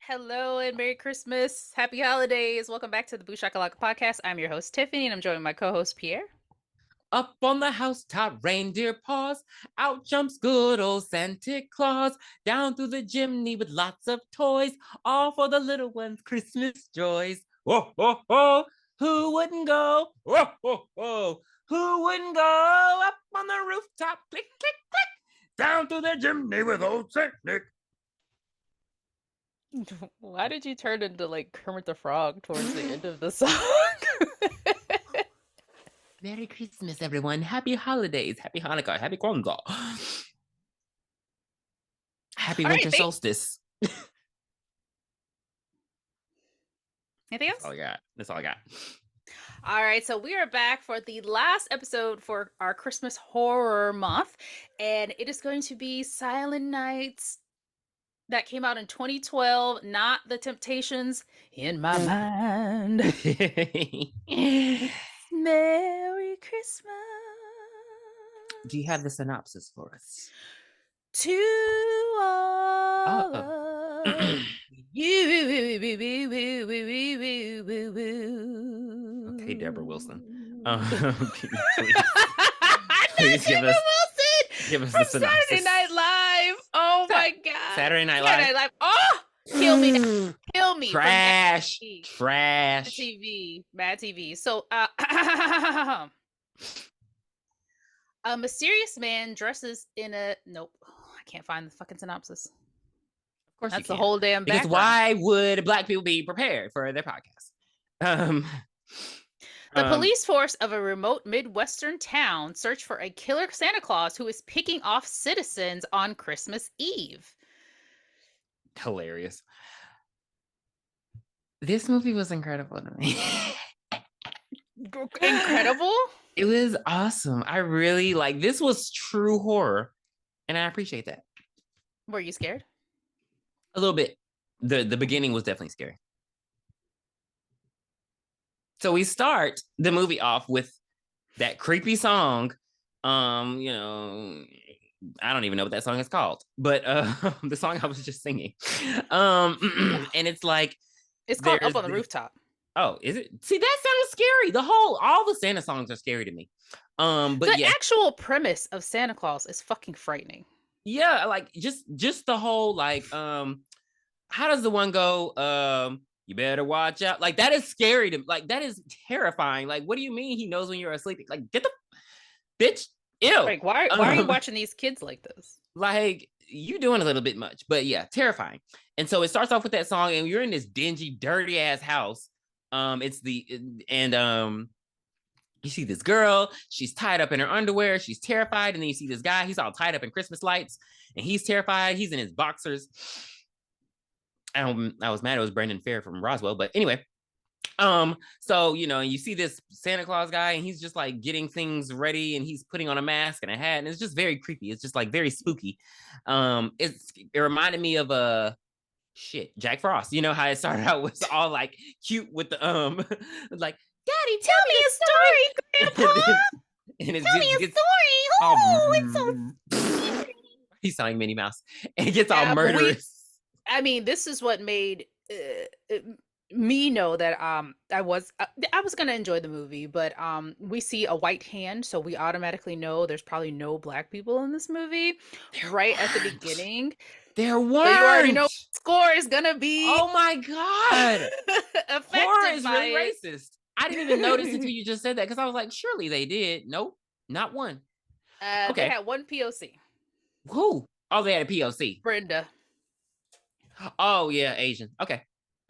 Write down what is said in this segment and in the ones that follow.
Hello and Merry Christmas. Happy holidays. Welcome back to the Boo Shakalaka podcast. I'm your host, Tiffany, and I'm joined by my co-host, Pierre. Up on the housetop, reindeer paws. Out jumps good old Santa Claus. Down through the chimney with lots of toys. All for the little ones' Christmas joys. Whoa, whoa, whoa. Who wouldn't go? Whoa, whoa, whoa. Who wouldn't go? Up on the rooftop, click, click, click. Down through the chimney with old Saint Nick. Why did you turn into like Kermit the Frog towards the end of the song? Merry Christmas, everyone. Happy holidays. Happy Hanukkah. Happy Kwanzaa. Happy winter solstice. Anything else? That's all I got. That's all I got. All right, so we are back for the last episode for our Christmas horror month, and it is going to be Silent Nights that came out in 2012, not The Temptations in my mind. Merry Christmas. Do you have the synopsis for us? To all of you. Okay, Deborah Wilson. Please give us the from synopsis. Saturday Night Live. Oh my God. Saturday Night Live. Oh, kill me. Kill me. Trash. Mad TV. So, a mysterious man dresses in a... Nope. I can't find the fucking synopsis. Of course that's the whole damn background. Because why would Black people be prepared for their podcast? The police force of a remote Midwestern town search for a killer Santa Claus who is picking off citizens on Christmas Eve. Hilarious. This movie was incredible to me. Incredible? It was awesome. I really this was true horror, and I appreciate that. Were you scared? A little bit. The beginning was definitely scary. So we start the movie off with that creepy song. I don't even know what that song is called, but the song I was just singing. And it's like it's called Up on the Rooftop. Oh, is it? See, that sounds scary. All the Santa songs are scary to me. But the actual premise of Santa Claus is fucking frightening. Yeah, like just the whole how does the one go? You better watch out. Like, that is scary to like, that is terrifying. Like, what do you mean he knows when you're asleep? Like, get the bitch. Ew. Like, why are you watching these kids like this? Like, you doing a little bit much, but yeah, terrifying. And so it starts off with that song, and you're in this dingy, dirty ass house. You see this girl, she's tied up in her underwear, she's terrified, and then you see this guy, he's all tied up in Christmas lights, and he's terrified, he's in his boxers. I was mad it was Brendan Fair from Roswell, but anyway. So, you see this Santa Claus guy, and he's just like getting things ready, and he's putting on a mask and a hat, and it's just very creepy. It's just like very spooky. It reminded me of Jack Frost. You know how it started out was all like cute with the like, Daddy, tell me a story, Grandpa. Tell me a story. Oh, it's so. He's selling Minnie Mouse, and it gets all murderous. I mean, this is what made me know that I was gonna enjoy the movie, but we see a white hand, so we automatically know there's probably no Black people in this movie. At the beginning. There weren't. So you already know what the score is gonna be. Oh my God! Horror is really racist. I didn't even notice until you just said that, because I was like, surely they did. Nope, not one. Okay. They had one POC. Who? Oh, they had a POC. Brenda. Oh yeah, Asian. Okay.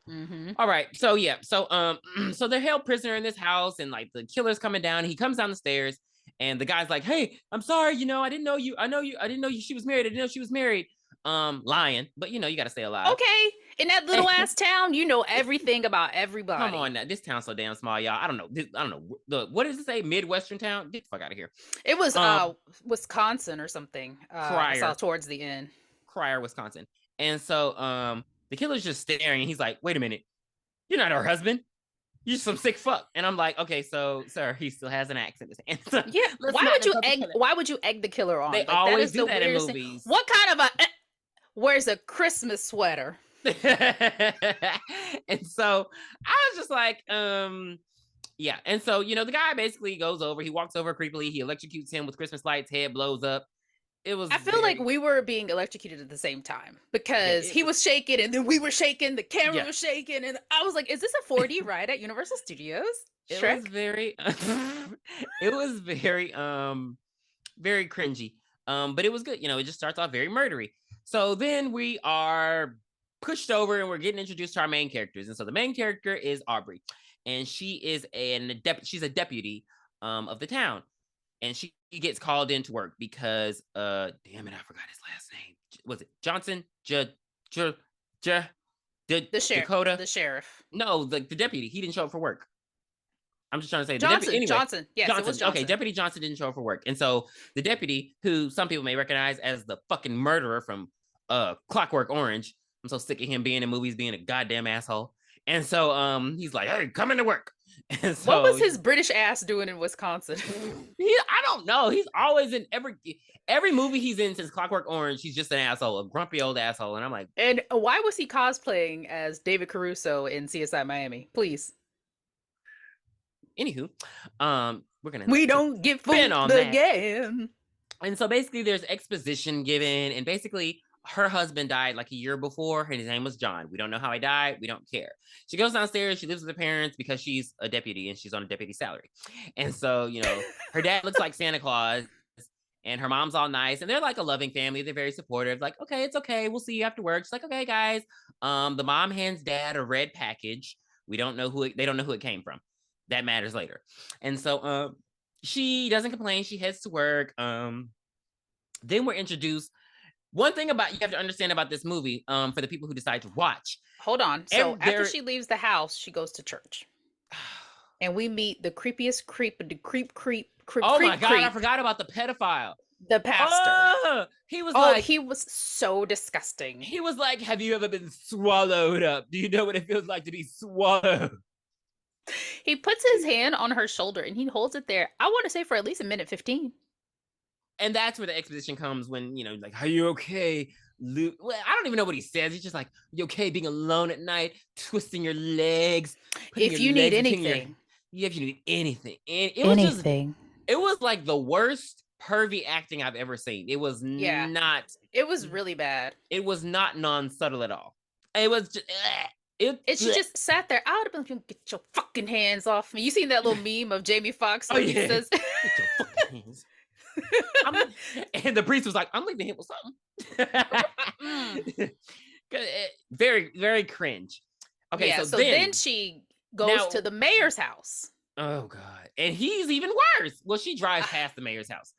Mm-hmm. All right. So yeah. So so they're held prisoner in this house, and like the killer's coming down. He comes down the stairs, and the guy's like, "Hey, I'm sorry. I didn't know you. I didn't know she was married. I didn't know she was married." Lying, but you got to stay alive. Okay. In that little ass town, you know everything about Come everybody. on now, this town's so damn small, y'all. I don't know. I don't know. What does it say? Midwestern town? Get the fuck out of here. It was Um, Wisconsin or something. I saw Crier, towards the end. Crier, Wisconsin. And so the killer's just staring, and he's like, "Wait a minute, you're not her husband. You're some sick fuck." And I'm like, "Okay, so sir, he still has an accent." And so, Yeah, let's not insult the killer. why would you egg the killer They on? Like that always is do the that in weirdest thing. movies. What kind of a wears a Christmas sweater? And so I was just like, yeah. And so, the guy basically goes over, he walks over creepily, he electrocutes him with Christmas lights, head blows up. It was I feel like very, we were being electrocuted at the same time yeah, because he was shaking and then we were shaking, the camera yeah, was shaking, and I was like, "Is this a 4D ride at Universal Studios?" it was Shrek. very, it was very cringy. But it was good. It just starts off very murdery. So then we are pushed over and we're getting introduced to our main characters. And so the main character is Aubrey, and she is she's a deputy of the town, and she gets called into work because damn it, I forgot his last name. Was it Johnson? J J Dakota? The sheriff. No, the deputy. He didn't show up for work. I'm just trying to say the deputy. Johnson. Anyway, Johnson. Yes, it was Johnson. Okay, Johnson. Deputy Johnson didn't show up for work, and so the deputy, who some people may recognize as the fucking murderer from Clockwork Orange. I'm so sick of him being in movies being a goddamn asshole. And so he's like, "Hey, come into work." And What so was his British ass doing in Wisconsin? I don't know. He's always in every movie he's in since Clockwork Orange. He's just an asshole, a grumpy old asshole. And I'm like, And why was he cosplaying as David Caruso in CSI Miami? Please. anywho, we're gonna We don't get spin fooled on that. again. And so basically there's exposition given, and basically her husband died like a year before, and his name was John. We don't know how he died. We don't care. She goes downstairs. She lives with her parents because she's a deputy and she's on a deputy salary. And so, her dad looks like Santa Claus, and her mom's all nice, and they're like a loving family. They're very supportive. Like, okay, it's okay. We'll see you after work. She's like, okay, guys. The mom hands dad a red package. They don't know who it came from. That matters later. And so, she doesn't complain. She heads to work. Then we're introduced. One thing you have to understand about this movie, for the people who decide to watch. Hold on. So after she leaves the house, she goes to church. And we meet the creepiest creep, the creep. Oh my God, I forgot about the pedophile. The pastor. He was he was so disgusting. He was like, "Have you ever been swallowed up? Do you know what it feels like to be swallowed?" He puts his hand on her shoulder and he holds it there, I want to say, for at least a minute 15. And that's where the exposition comes when, like, "Are you okay?" Well, I don't even know what he says. He's just like, "You okay being alone at night, twisting your legs, if you need anything." Yeah, if you need anything. And it was like the worst pervy acting I've ever seen. It was not. It was really bad. It was not non-subtle at all. It was just. And she just sat there. I would have been like, "Get your fucking hands off me." You seen that little meme of Jamie Foxx where he says, "Get your fucking hands." And the priest was like, "I'm leaving him with something." Very, very cringe. Okay, yeah, so then she goes to the mayor's house. Oh God. And he's even worse. Well, she drives past the mayor's house.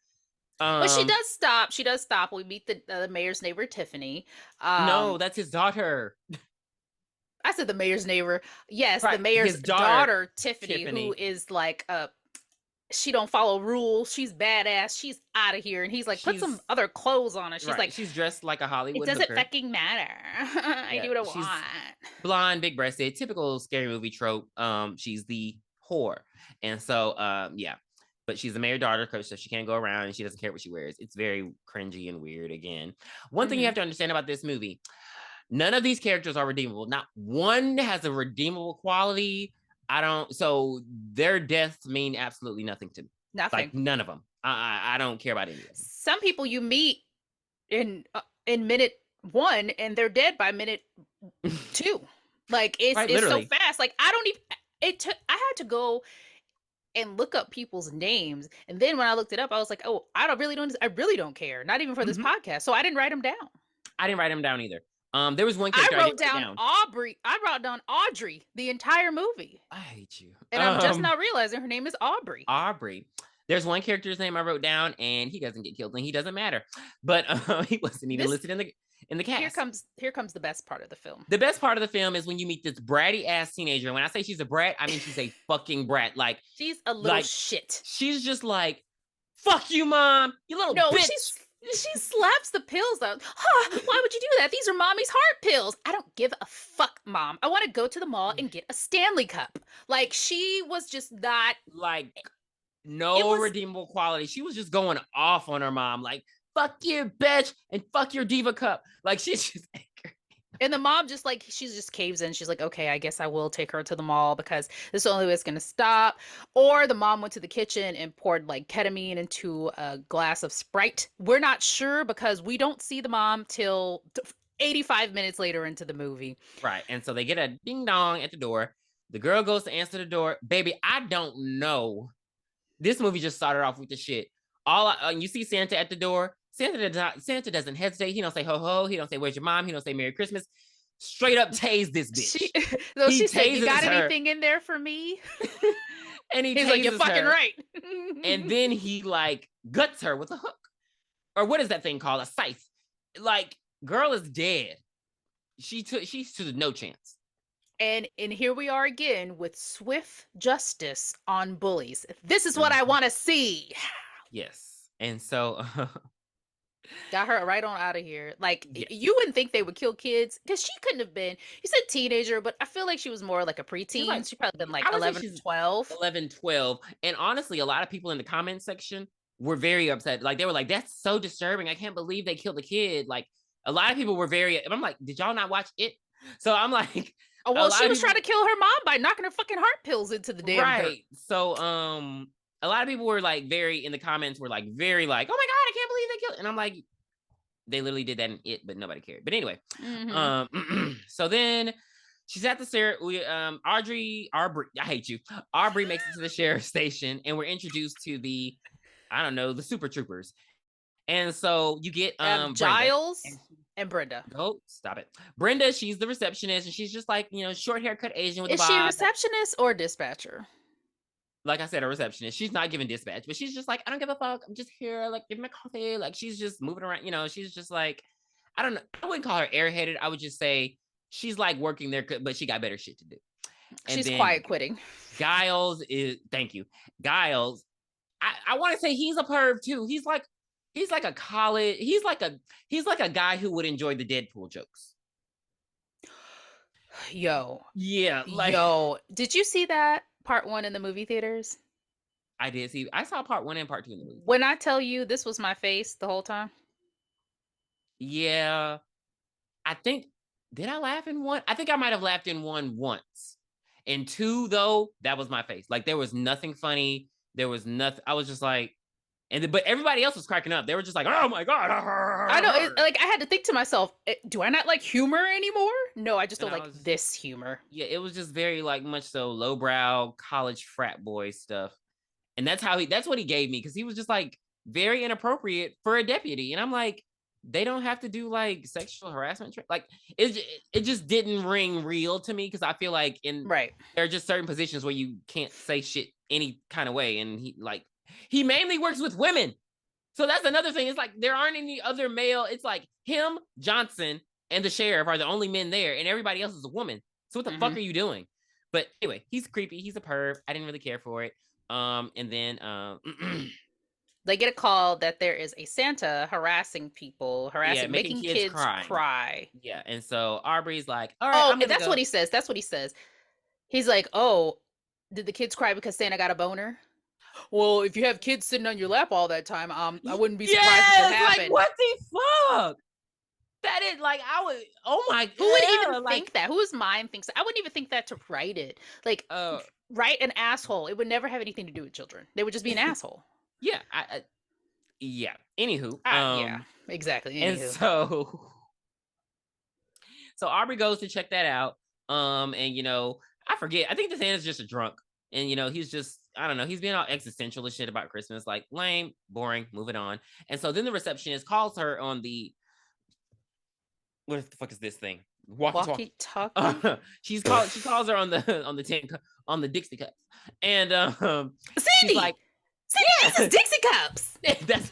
But she does stop. She does stop. We meet the mayor's neighbor, Tiffany. No, that's his daughter. I said the mayor's neighbor. Yes, right. The mayor's daughter, Tiffany, who is like she don't follow rules. She's badass. She's out of here. And he's like, put some other clothes on her. She's like, she's dressed like a Hollywood. It doesn't fucking matter. I do what I want. Blonde, big breasted, typical scary movie trope. She's the whore. And so, but she's the mayor's daughter, so she can't go around and she doesn't care what she wears. It's very cringy and weird again. One thing you have to understand about this movie, none of these characters are redeemable. Not one has a redeemable quality. So their deaths mean absolutely nothing to me. Nothing. Like none of them. I don't care about any of them. Some people you meet in minute 1 and they're dead by minute 2. Like it's so fast. Like I had to go and look up people's names, and then when I looked it up, I was like, "Oh, I really don't care." Not even for this podcast, so I didn't write them down. I didn't write them down either. There was one character I wrote down Aubrey. I wrote down Audrey the entire movie. I hate you. And I'm just now realizing her name is Aubrey. Aubrey. There's one character's name I wrote down, and he doesn't get killed, and he doesn't matter. But he wasn't even This listed in the cast. here comes the best part of the film. The best part of the film is when you meet this bratty ass teenager. And when I say she's a brat, I mean she's a fucking brat. She's a little shit. She's just like, fuck you, mom, you little No, bitch. she slaps the pills out. Huh, why would you do that? These are mommy's heart pills. I don't give a fuck, mom. I want to go to the mall and get a Stanley Cup. Like, she was just not Like, no redeemable quality. She was just going off on her mom, like, fuck you, bitch, and fuck your diva cup. Like, she's just angry. And the mom just like, she just caves in. She's like, okay, I guess I will take her to the mall because this is the only way it's going to stop. Or the mom went to the kitchen and poured like ketamine into a glass of Sprite. We're not sure because we don't see the mom till 85 minutes later into the movie. Right. And so they get a ding dong at the door. The girl goes to answer the door. Baby, I don't know. This movie just started off with the shit. You see Santa at the door. Santa doesn't hesitate. He don't say ho ho. He don't say where's your mom. He don't say Merry Christmas. Straight up tase this bitch. She said, you got anything in there for me? And he's like, you're fucking right. And then he like guts her with a hook. Or what is that thing called? A scythe. Like, girl is dead. She stood no chance. And here we are again with swift justice on bullies. This is what I want to see. Yes. And so got her right on out of here. Like, you wouldn't think they would kill kids because she couldn't have been, you said teenager, but I feel like she was more like a preteen. She probably been like 11, 12. 11, 12. And honestly, a lot of people in the comment section were very upset. Like, they were like, that's so disturbing. I can't believe they killed a kid. Like, a lot of people were and I'm like, did y'all not watch it? So I'm like, oh, well, she was trying to kill her mom by knocking her fucking heart pills into the damn dirt. So a lot of people were like in the comments were like very like, oh my God, I can't believe they killed. And I'm like, they literally did that in it, but nobody cared. But anyway, so then she's at the Aubrey, I hate you. Aubrey makes it to the sheriff's station, and we're introduced to the Super Troopers. And so you get Giles and Brenda. Oh, stop it. Brenda, she's the receptionist, and she's just like, short haircut Asian with a bob. Is she a receptionist or dispatcher? Like I said, a receptionist. She's not giving dispatch, but she's just like, I don't give a fuck. I'm just here, like, give me coffee. Like, she's just moving around. She's just like, I don't know. I wouldn't call her airheaded. I would just say she's like working there, but she got better shit to do. And she's quiet quitting. Giles is, thank you. Giles, I want to say he's a perv too. He's like a college. He's like a guy who would enjoy the Deadpool jokes. Yo. Yeah. Did you see that part 1 in the movie theaters? I did see. I saw part 1 and part 2 in the movie. When I tell you this was my face the whole time. Yeah. Did I laugh in 1? I think I might have laughed in 1 once. In 2, though, that was my face. Like, there was nothing funny. There was nothing. I was just like, but everybody else was cracking up. They were just like, oh my God. I know. Like, I had to think to myself, do I not like humor anymore? No, I just don't like this humor. Yeah, it was just very like much so lowbrow college frat boy stuff. And that's what he gave me, because he was just like very inappropriate for a deputy. And I'm like, they don't have to do like sexual harassment. Like, it just didn't ring real to me, because I feel like there are just certain positions where you can't say shit any kind of way. And he mainly works with women. So that's another thing. It's like, there aren't any other male. It's like him, Johnson, and the sheriff are the only men there, and everybody else is a woman. So what the fuck are you doing? But anyway, he's creepy. He's a perv. I didn't really care for it. And then they get a call that there is a Santa making kids cry. Yeah, and so Aubrey's like, all right. Oh, that's what he says. That's what he says. He's like, oh, did the kids cry because Santa got a boner? Well, if you have kids sitting on your lap all that time, I wouldn't be surprised if it happened. Like, what the fuck? That is like, oh my God. Who would even think that? Whose mind thinks that? I wouldn't even think that to write it. Like, write an asshole. It would never have anything to do with children. They would just be an asshole. Yeah. Yeah. Anywho. Yeah, exactly. Anywho. And so Aubrey goes to check that out. And I forget. I think the Santa's just a drunk. And he's just, I don't know, he's being all existential and shit about Christmas. Like, lame, boring, moving on. And so then the receptionist calls her on the, what the fuck is this thing? Walkie-talkie. She calls her on the Dixie cups. And Sandy! she's like, Santa uses Dixie cups. That's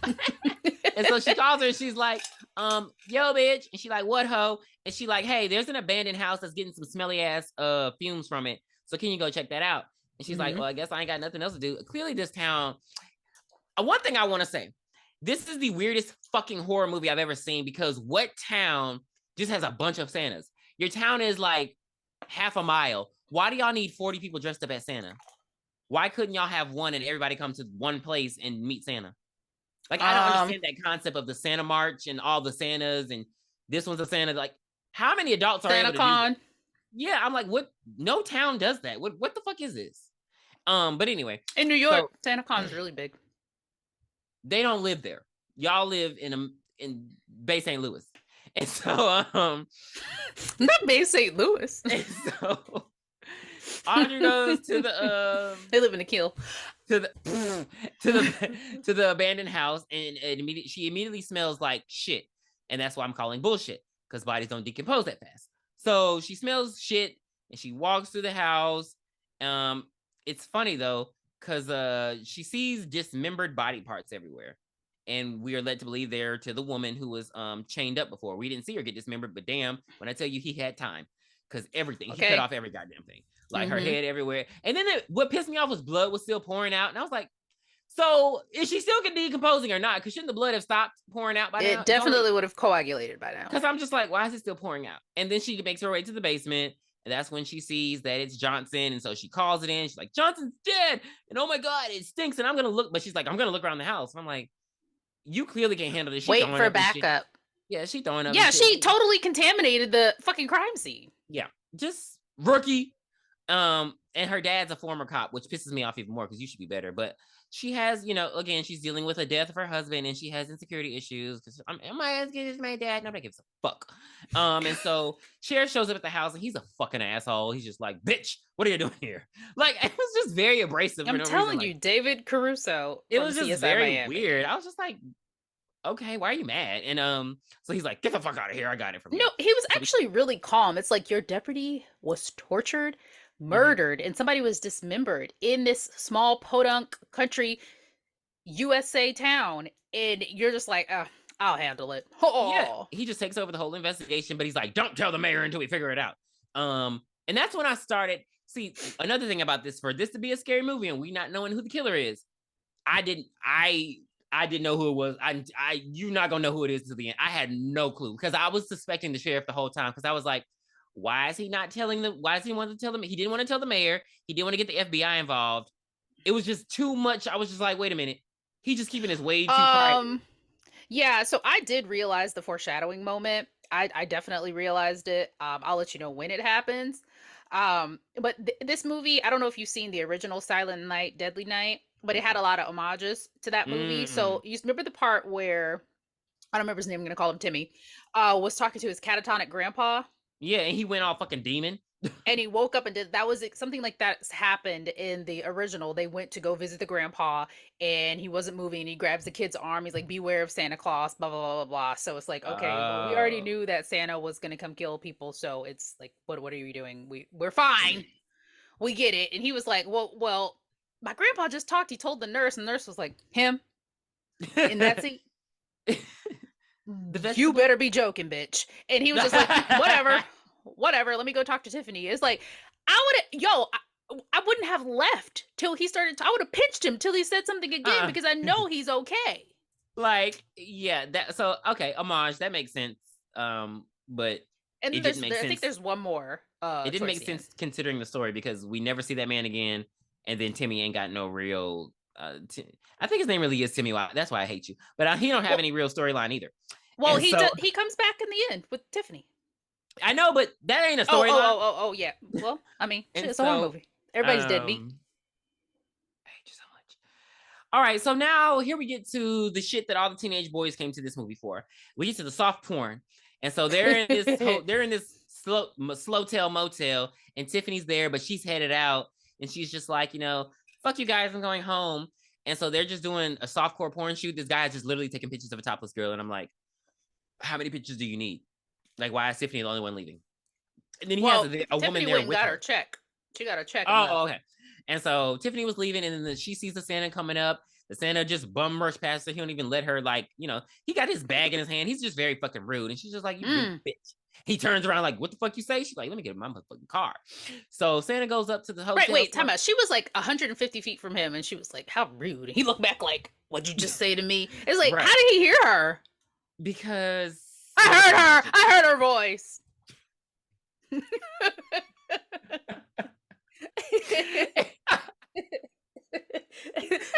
and so she calls her and she's like, yo, bitch. And she like, what ho? And she like, hey, there's an abandoned house that's getting some smelly ass fumes from it. So can you go check that out? And she's like, well, I guess I ain't got nothing else to do. Clearly, this town. One thing I want to say, this is the weirdest fucking horror movie I've ever seen because what town just has a bunch of Santas? Your town is like half a mile. Why do y'all need 40 people dressed up as Santa? Why couldn't y'all have one and everybody come to one place and meet Santa? Like, I don't understand that concept of the Santa March and all the Santas and this one's a Santa. Like, how many adults are able to do that? Yeah, I'm like, what? No town does that. What the fuck is this? But anyway. In New York, SantaCon is really big. They don't live there. Y'all live in Bay St. Louis. And so not Bay St. Louis. And so Audrey goes to the they live in the Kill. To the abandoned house, and she immediately smells like shit. And that's why I'm calling bullshit, because bodies don't decompose that fast. So she smells shit and she walks through the house. It's funny though, because she sees dismembered body parts everywhere. And we are led to believe they're to the woman who was chained up before. We didn't see her get dismembered, but damn, when I tell you he had time, because everything, he cut off every goddamn thing, like her head everywhere. And then what pissed me off was blood was still pouring out. And I was like, so is she still decomposing or not? Because shouldn't the blood have stopped pouring out by now? It definitely would have coagulated by now. Because I'm just like, why is it still pouring out? And then she makes her way to the basement. And that's when she sees that it's Johnson. And so she calls it in. She's like, Johnson's dead. And oh my God, it stinks. And I'm going to look. But she's like, I'm going to look around the house. And I'm like, you clearly can't handle this. Wait for backup. Yeah, she throwing up. Yeah, she totally contaminated the fucking crime scene. Yeah, just rookie. And her dad's a former cop, which pisses me off even more because you should be better. But she has, again, she's dealing with the death of her husband and she has insecurity issues because am I as good as my dad? Nobody gives a fuck. And so Sheriff shows up at the house and he's a fucking asshole. He's just like, bitch, what are you doing here? Like, it was just very abrasive. I'm telling you, David Caruso. It was just very weird. I was just like, okay, why are you mad? And so he's like, get the fuck out of here. I got it from you. No, he was actually really calm. It's like your deputy was tortured, murdered, and somebody was dismembered in this small podunk country USA town. And you're just like, I'll handle it. Oh. Yeah, he just takes over the whole investigation, but he's like, don't tell the mayor until we figure it out. And that's when I started. See, another thing about this, for this to be a scary movie and we not knowing who the killer is, I didn't know who it was. You're not gonna know who it is until the end. I had no clue because I was suspecting the sheriff the whole time because I was like, why is he not telling them? Why does he want to tell them? He didn't want to tell the mayor. He didn't want to get the FBI involved. It was just too much. I was just like, wait a minute. He's just keeping his way too private. Yeah, so I did realize the foreshadowing moment. I definitely realized it. I'll let you know when it happens. But this movie, I don't know if you've seen the original Silent Night, Deadly Night, but it had a lot of homages to that movie. So you remember the part where, I don't remember his name, I'm going to call him Timmy, was talking to his catatonic grandpa? Yeah, and he went all fucking demon. And he woke up and that was something like that happened in the original. They went to go visit the grandpa and he wasn't moving. He grabs the kid's arm. He's like, beware of Santa Claus, blah, blah, blah, blah, blah. So it's like, okay, well, we already knew that Santa was going to come kill people. So it's like, what are you doing? We're fine. We get it. And he was like, well, my grandpa just talked. He told the nurse, and the nurse was like, him? And that's it? You better be joking, bitch. And he was just like, whatever, let me go talk to Tiffany. It's like, I wouldn't have left till he started. I would have pinched him till he said something again because I know he's okay. Like, yeah, so okay, homage, that makes sense. But and it didn't make sense. I think there's one more. It didn't make sense considering the story because we never see that man again, and then Timmy ain't got no real. I think his name really is Timmy. That's why I hate you. But he don't have any real storyline either. Well, he comes back in the end with Tiffany. I know, but that ain't a storyline. Oh, yeah. Well, I mean, it's a horror movie. Everybody's dead meat. I hate you so much. All right, so now here we get to the shit that all the teenage boys came to this movie for. We get to the soft porn, and so they're in this slow tail motel, and Tiffany's there, but she's headed out, and she's just like, fuck you guys, I'm going home. And so they're just doing a softcore porn shoot. This guy is just literally taking pictures of a topless girl, and I'm like, how many pictures do you need? Like, why is Tiffany the only one leaving? And then he has a woman there with her. Her check. She got a check. Oh, okay. And so Tiffany was leaving, and then she sees the Santa coming up. The Santa just bum rush past her. He don't even let her, like, he got his bag in his hand. He's just very fucking rude. And she's just like, you rude bitch. He turns around like, what the fuck you say? She's like, let me get in my motherfucking car. So Santa goes up to the Right, hotel. wait, time out. She was like 150 feet from him, and she was like, how rude. And he looked back like, what'd you just say to me? It's like, Right. how did he hear her? Because I heard her voice.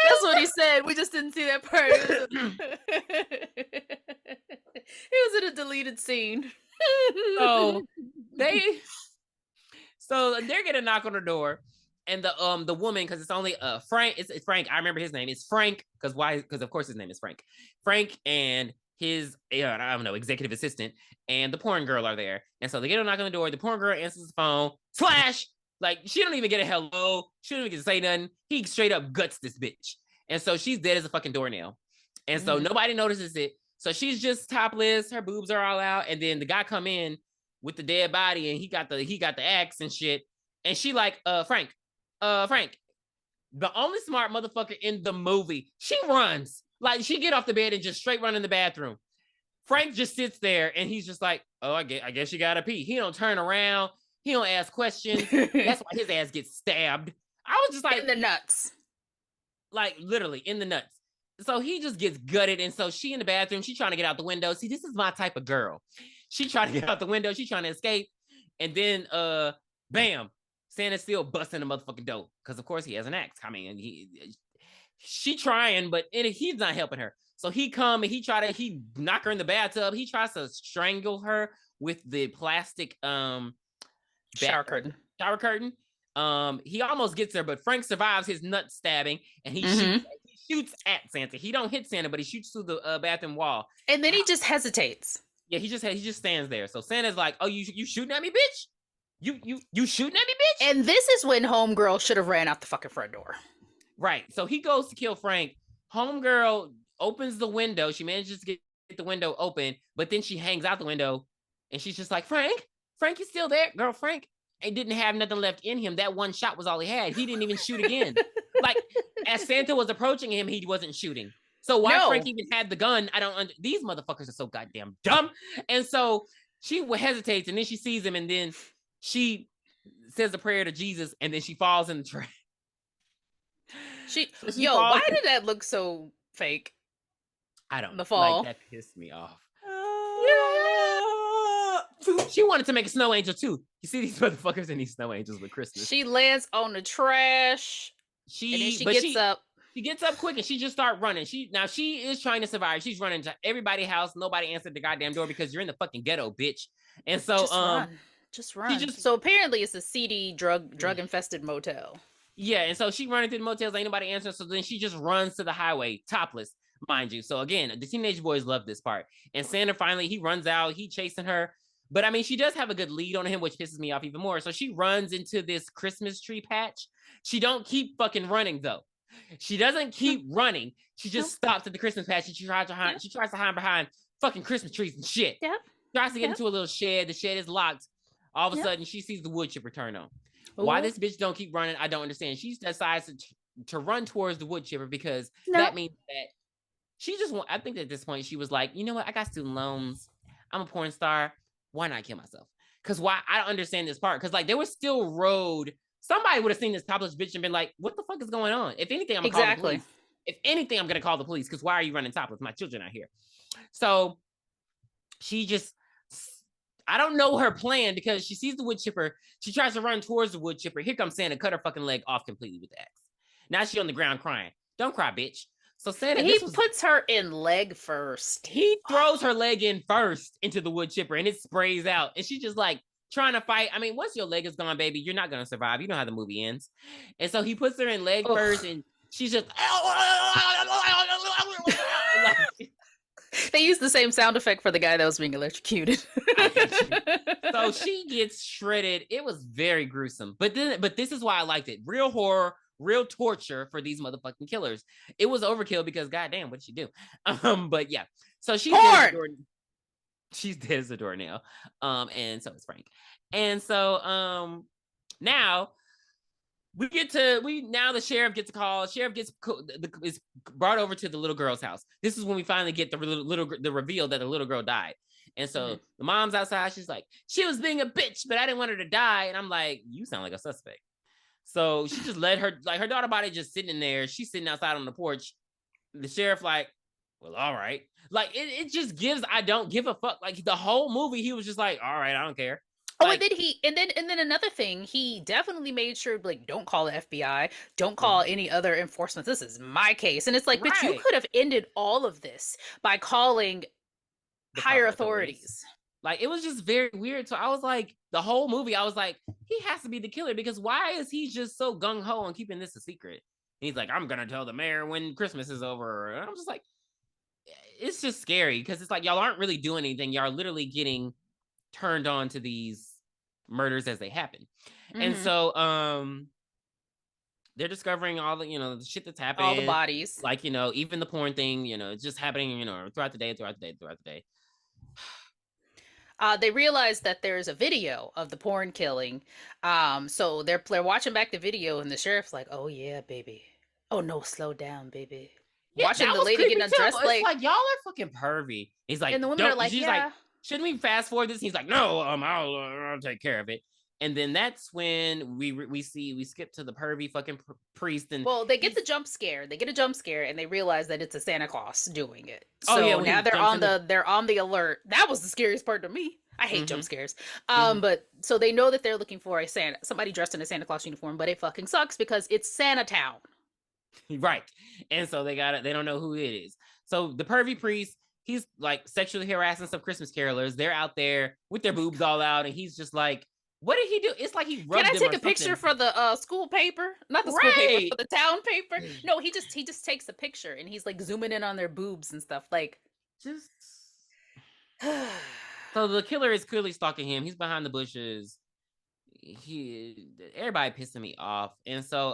That's what he said. We just didn't see that part. It was in a deleted scene. so they so they're gonna knock on the door, and the woman, because it's only Frank, it's Frank. I remember his name. It's Frank, because why? Because of course his name is Frank. Frank and his I don't know, executive assistant and the porn girl are there, and so they get a knock on the door. The porn girl answers the phone. Slash, like, she don't even get a hello. She don't even get to say nothing. He straight up guts this bitch, and so she's dead as a fucking doornail, and so nobody notices it. So she's just topless. Her boobs are all out, and then the guy come in with the dead body, and he got the axe and shit. And she like, Frank, the only smart motherfucker in the movie. She runs. Like, she get off the bed and just straight run in the bathroom. Frank just sits there and he's just like, oh, I guess you gotta pee. He don't turn around. He don't ask questions. That's why his ass gets stabbed. I was just like, in the nuts. Like, literally in the nuts. So he just gets gutted. And so she in the bathroom, she trying to get out the window. See, this is my type of girl. She trying to get out the window. She trying to escape. And then, bam, Santa's still busting the motherfucking door. Because, of course, he has an axe. I mean, she trying, but he's not helping her. So he come and he knock her in the bathtub. He tries to strangle her with the plastic shower curtain. He almost gets her, but Frank survives his nut stabbing, and he shoots at Santa. He don't hit Santa, but he shoots through the bathroom wall. And then he just hesitates. Yeah, he just stands there. So Santa's like, "Oh, you shooting at me, bitch? You shooting at me, bitch?" And this is when Homegirl should have ran out the fucking front door. Right. So he goes to kill Frank. Homegirl opens the window. She manages to get the window open, but then she hangs out the window, and she's just like, Frank, you still there? Girl, Frank didn't have nothing left in him. That one shot was all he had. He didn't even shoot again. Like, as Santa was approaching him, he wasn't shooting. So why Frank even had the gun, I don't these motherfuckers are so goddamn dumb. And so she hesitates, and then she sees him, and then she says a prayer to Jesus, and then she falls in the trash. Why did that look so fake? I don't know. The fall. Like, that pissed me off. She wanted to make a snow angel too. You see these motherfuckers in these snow angels with Christmas. She lands on the trash. And then she gets up. She gets up quick and she just starts running. She is trying to survive. She's running to everybody's house. Nobody answered the goddamn door because you're in the fucking ghetto, bitch. And so just run. So apparently it's a seedy drug infested motel. Yeah, and so she running through the motels, ain't nobody answering. So then she just runs to the highway, topless, mind you. So again, the teenage boys love this part. And Santa finally, he runs out, he chasing her. But I mean, she does have a good lead on him, which pisses me off even more. So she runs into this Christmas tree patch. She don't keep fucking running though. She doesn't keep running. She just stops at the Christmas patch, and she tries to hide behind fucking Christmas trees and shit. Yep. Tries to get into a little shed. The shed is locked. All of a sudden, she sees the wood chipper turn on. Why this bitch don't keep running, I don't understand. She decides to run towards the wood chipper because that means that she just I think at this point she was like, you know what? I got student loans. I'm a porn star. Why not kill myself? Because why? I don't understand this part. Because like there was still road. Somebody would have seen this topless bitch and been like, what the fuck is going on? If anything, I'm going to call the police. If anything, I'm going to call the police because why are you running topless? My children are here. So she just, I don't know her plan because she sees the wood chipper. She tries to run towards the wood chipper. Here comes Santa, cut her fucking leg off completely with the axe. Now she's on the ground crying. Don't cry, bitch. So Santa, puts her in leg first. He throws her leg in first into the wood chipper and it sprays out. And she's just like trying to fight. I mean, once your leg is gone, baby, you're not going to survive. You know how the movie ends. And so he puts her in leg first and she's just... They used the same sound effect for the guy that was being electrocuted. So she gets shredded. It was very gruesome. But this is why I liked it. Real horror, real torture for these motherfucking killers. It was overkill because goddamn, what did she do? But yeah. So she's dead as a doornail. And so is Frank. And so now now the sheriff gets a call. Sheriff is brought over to the little girl's house. This is when we finally get the reveal that the little girl died. And so the mom's outside. She's like, she was being a bitch, but I didn't want her to die. And I'm like, you sound like a suspect. So she just let her daughter body just sitting in there. She's sitting outside on the porch. The sheriff like, well, all right. Like it just gives, I don't give a fuck. Like the whole movie, he was just like, all right, I don't care. Oh, Like, and then another thing, he definitely made sure like don't call the FBI, don't call any other enforcement. This is my case. And it's like, bitch, you right. could have ended all of this by calling The higher proper authorities. authorities. Like it was just very weird. So I was like, the whole movie, I was like, he has to be the killer because why is he just so gung ho on keeping this a secret? And he's like, I'm gonna tell the mayor when Christmas is over. And I'm just like, it's just scary because it's like y'all aren't really doing anything. Y'all are literally getting turned on to these murders as they happen. And so they're discovering all the, the shit that's happening. All the bodies. Like, even the porn thing, it's just happening, throughout the day. They realize that there's a video of the porn killing. So they're watching back the video, and the sheriff's like, "Oh yeah, baby. Oh no, slow down, baby." Yeah, Watching that the was lady creepy get too. undressed, It's like, like y'all are fucking pervy. He's like, and the women are don't. like, She's like, "Yeah." shouldn't we fast forward this? He's like, no, I'll take care of it. And then that's when we skip to the pervy fucking priest, and Well, they get the jump scare. They get a jump scare, and they realize that it's a Santa Claus doing it. oh yeah, So when now he jumps in the they're on the alert. That was the scariest part to me. I hate jump scares. mm-hmm. But so they know that they're looking for somebody dressed in a Santa Claus uniform, but it fucking sucks because it's Santa Town. Right. And so they don't know who it is. So the pervy priest, he's like sexually harassing some Christmas carolers. They're out there with their boobs all out, and he's just like, what did he do? It's like he Can rubbed I them take or a picture something. for the school paper? Not the school paper, Right. for the town paper. No, he just takes a picture and he's like zooming in on their boobs and stuff. Like, Just so the killer is clearly stalking him. He's behind the bushes. Everybody pissing me off. And so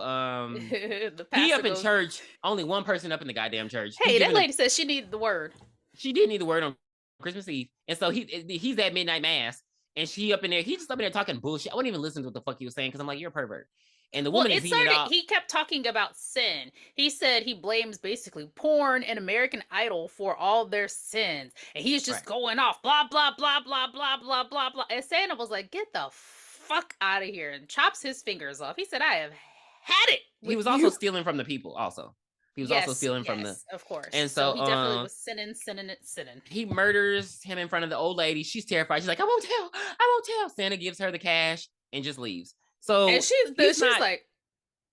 the he pastor up in goes, church, only one person up in the goddamn church. He "Hey, that giving him lady says she needed the word." she did need the word on Christmas Eve. And so he's at midnight mass, and she up in there, he's just up in there talking bullshit. I wouldn't even listen to what the fuck he was saying because I'm like, you're a pervert. And the Well, woman is it eating it started. up. He kept talking about sin. He said he blames basically porn and American Idol for all their sins, and he's just Right. going off, blah blah blah blah blah blah blah blah. And Santa was like, "Get the fuck out of here!" and chops his fingers off. He said, "I have had it He with was also you." stealing from the people, also. He was also Yes, stealing from the yes, of course. and So so he definitely was sinning. he murders him in front of the old lady. She's terrified. She's like, I won't tell. I won't tell. Santa gives her the cash and just leaves. And So he's she's not like,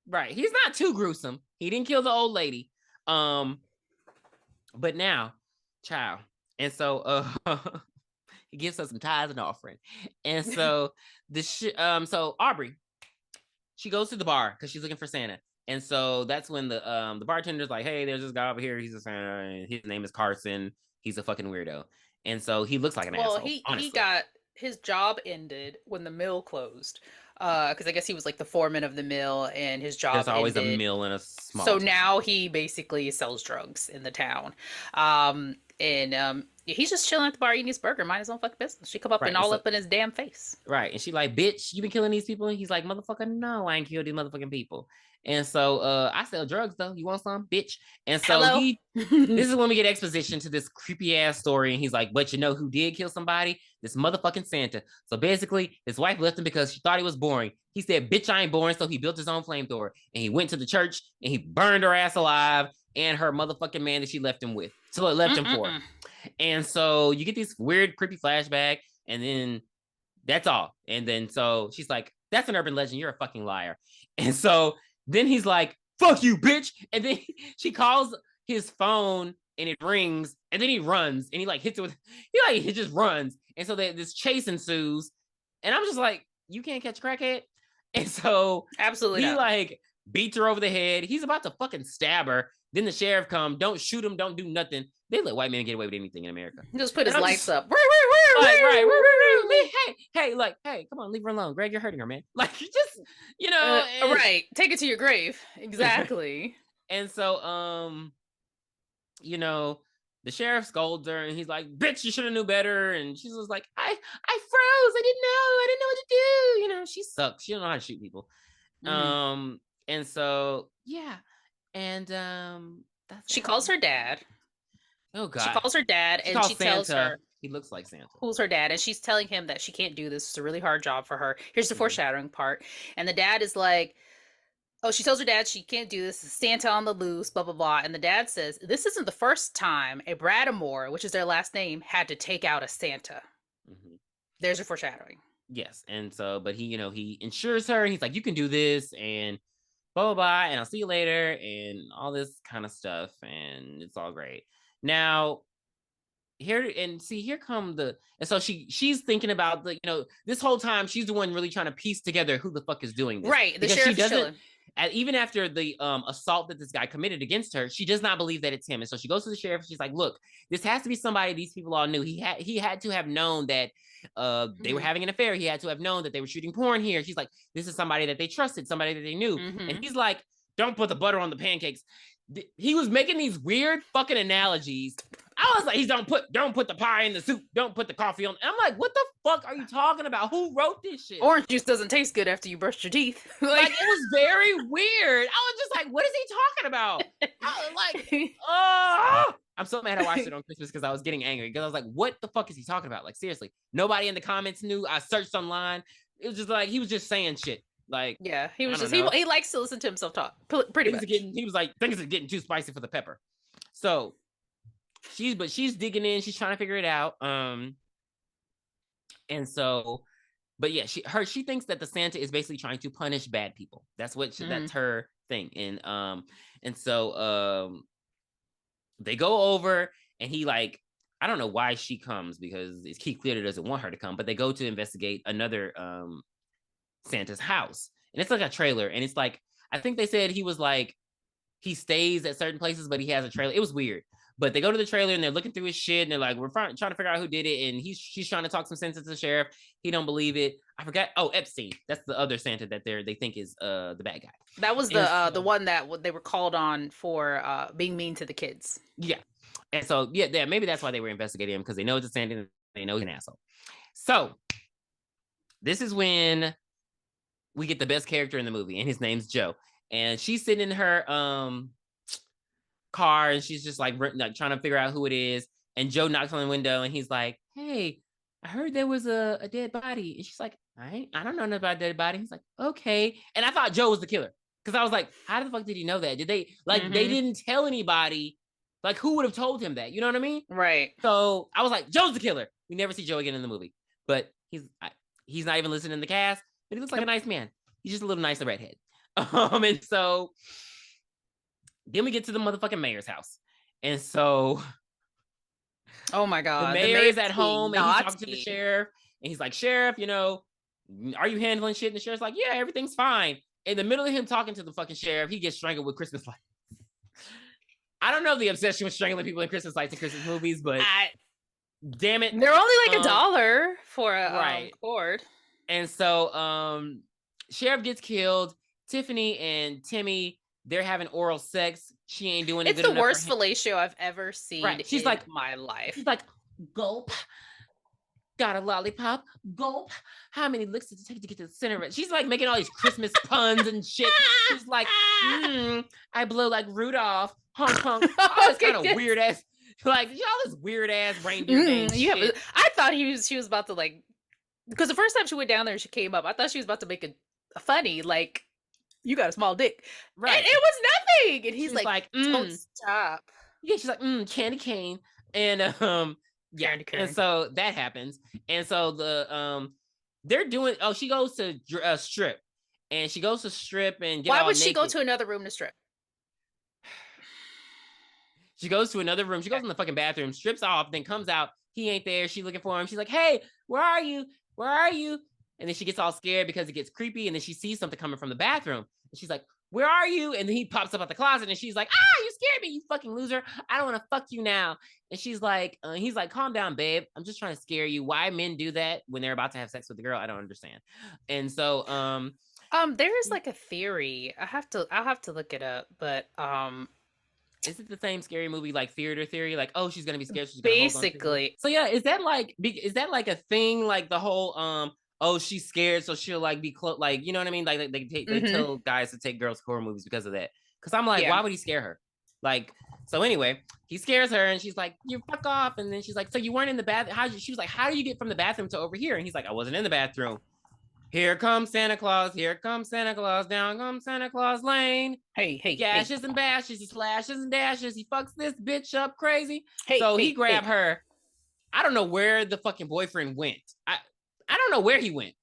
right. He's not too gruesome. He didn't kill the old lady. But now, child. And so he gives us some tithes and offering. And so so Aubrey, she goes to the bar because she's looking for Santa. And so that's when the bartender's like, hey, there's this guy over here. He's a Santa. His name is Carson. He's a fucking weirdo. And so he looks like an well, asshole, he honestly. got his job ended when the mill closed. Because I guess he was like the foreman of the mill, and his There's job always a ended. mill in a small So town. now he basically sells drugs in the town. And he's just chilling at the bar eating his burger, mind his own fucking business. She come up Right. and And all so up in his damn face. right. And she like, bitch, you been killing these people? And he's like, motherfucker, no, I ain't killed these motherfucking people. And so I sell drugs though. You want some, bitch? And so Hello. this is when we get exposition to this creepy ass story. And he's like, but you know who did kill somebody? This motherfucking Santa. So basically, his wife left him because she thought he was boring. He said, bitch, I ain't boring. So he built his own flamethrower. And he went to the church and he burned her ass alive and her motherfucking man that she left him with. So it left him for. And so you get this weird, creepy flashback. And then that's all. And then so she's like, that's an urban legend. You're a fucking liar. And so then he's like, fuck you, bitch. And then she calls his phone and it rings. And then he runs and he like hits it with, he just runs. And so this chase ensues. And I'm just like, you can't catch a crackhead. And so Absolutely he not. like beats her over the head. He's about to fucking stab her. Then the sheriff come. Don't shoot him. Don't do nothing. They let white men get away with anything in America. He just put And his I'm lights just, up. like, right, hey, like, hey, come on, leave her alone, Greg, you're hurting her, man. Like, just, Right. Take it to your grave. Exactly. and so, the sheriff scolds her, and he's like, "Bitch, you should have knew better." And she's just like, "I froze. I didn't know what to do." She sucks. She don't know how to shoot people. Mhm. And so yeah, and that's She how calls that her dad. happens. Oh She God. calls her dad She and calls she tells Santa. her He looks like Santa. who's her dad, and she's telling him that she can't do this. It's a really hard job for her. Here's the Mhm. foreshadowing part. And the dad is like, oh, she tells her dad she can't do this. Santa on the loose, blah, blah, blah. And the dad says, this isn't the first time a Bradamore, which is their last name, had to take out a Santa. Mhm. There's your foreshadowing. Yes, and so, but he insures her, and he's like, "You can do this," and blah blah blah, and I'll see you later, and all this kind of stuff, and it's all great. Now, here come the and so she's thinking about this whole time she's the one really trying to piece together who the fuck is doing this, Right. The because she sheriff is doesn't, chilling. even after the assault that this guy committed against her, she does not believe that it's him. And so she goes to the sheriff and she's like, look, this has to be somebody these people all knew. He had to have known that they were Hmm. having an affair. He had to have known that they were shooting porn here. She's like, this is somebody that they trusted, somebody that they knew. And Hmm. he's like, don't put the butter on the pancakes. He was making these weird fucking analogies. I was like, he's don't put the pie in the soup, don't put the coffee on. And I'm like, what the fuck are you talking about? Who wrote this shit? Orange juice doesn't taste good after you brush your teeth. Like, Like, it was very weird. I was just like, what is he talking about? I was like, oh, I'm so mad I watched it on Christmas because I was getting angry because I was like, what the fuck is he talking about? Like, seriously, nobody in the comments knew. I searched online. It was just like he was just saying shit. Like, yeah, he I was don't just, know. he likes to listen to himself talk, pretty much. He was like, things are getting too spicy for the pepper. So she's digging in. She's trying to figure it out. And so, but yeah, she thinks that the Santa is basically trying to punish bad people. Hmm. That's her thing. And so they go over, and he like, I don't know why she comes, because it's Keith clearly doesn't want her to come, but they go to investigate another Santa's house. And it's like a trailer, and it's like, I think they said he was like, he stays at certain places, but he has a trailer. It was weird. But they go to the trailer and they're looking through his shit, and they're like, we're trying to figure out who did it. And she's trying to talk some sense to the sheriff. He don't believe it. I forgot. Oh, Epstein. That's the other Santa that they think is the bad guy. That was And the so one that they were called on for being mean to the kids. yeah. And so yeah, maybe that's why they were investigating him, because they know it's a Santa and they know he's an asshole. So this is when we get the best character in the movie, and his name's Joe. And she's sitting in her car, and she's just like trying to figure out who it is. And Joe knocks on the window, and he's like, "Hey, I heard there was a dead body." And she's like, I don't know nothing about a dead body." He's like, "Okay." And I thought Joe was the killer, because I was like, how the fuck did he know that? Did they they Hmm. didn't tell anybody? Like, who would have told him that? You know what I mean? Right. So I was like, Joe's the killer. We never see Joe again in the movie, but he's not even listed in the cast. But he looks like a Nope. nice man. He's just a little nicer redhead. And so then we get to the motherfucking mayor's house. And so Oh my the God. The mayor is mayor's at being home, and he's talking to the naughty. sheriff, and he's like, "Sheriff, are you handling shit?" And the sheriff's like, "Yeah, everything's fine." In the middle of him talking to the fucking sheriff, he gets strangled with Christmas lights. I don't know the obsession with strangling people in Christmas lights in Christmas movies, but I, damn it. they're only like a Um, dollar for a right. cord. And so sheriff gets killed. Tiffany and Timmy, they're having oral sex. She ain't doing it It's good the enough for worst him. fellatio I've ever seen Right. in my life. She's like, gulp. Got a lollipop, gulp. How many licks does it take to get to the center of it? She's like making all these Christmas puns and shit. She's like, I blow like Rudolph, honk honk. All this Okay, kind of yes. weird ass, like all this weird ass reindeer games You have. shit. I thought she was about to like, because the first time she went down there, she came up. I thought she was about to make a funny like, you got a small dick, and Right. it was nothing. And he's She's like, like, don't stop, yeah, she's like, candy cane. And yeah. Candy And Karen. so that happens. And so they're doing, she goes to strip. And she goes to strip and get Why all would she go naked. to another room to strip? She goes to another room. She goes Okay. in the fucking bathroom, strips off, then comes out. He ain't there. She's looking for him. She's like, "Hey, where are you? Where are you?" And then she gets all scared because it gets creepy. And then she sees something coming from the bathroom. And she's like, "Where are you?" And then he pops up out the closet, and she's like, "Ah, you scared me, you fucking loser. I don't want to fuck you now." And she's like, he's like, "Calm down, babe. I'm just trying to scare you." Why men do that when they're about to have sex with the girl, I don't understand. And so There is like a theory. I'll have to look it up, but is it the same scary movie like Theater Theory? Like, oh, she's gonna be scared, she's gonna hold on to him. basically, So yeah, is that like a thing? Like the whole oh, she's scared, so she'll like be close, like, you know what I mean? Like they Mm-hmm. tell guys to take girls to horror movies because of that. Because I'm like, Yeah. why would he scare her? Like, so anyway, he scares her, and she's like, "You fuck off!" And then she's like, "So you weren't in the bathroom? She was like, "How do you get from the bathroom to over here?" And he's like, "I wasn't in the bathroom. Here comes Santa Claus. Here comes Santa Claus. Down comes Santa Claus Lane. Hey. Gashes and bashes. He slashes and dashes. He fucks this bitch up crazy." Hey, So he hey, grabbed hey. her. I don't know where the fucking boyfriend went. I don't know where he went.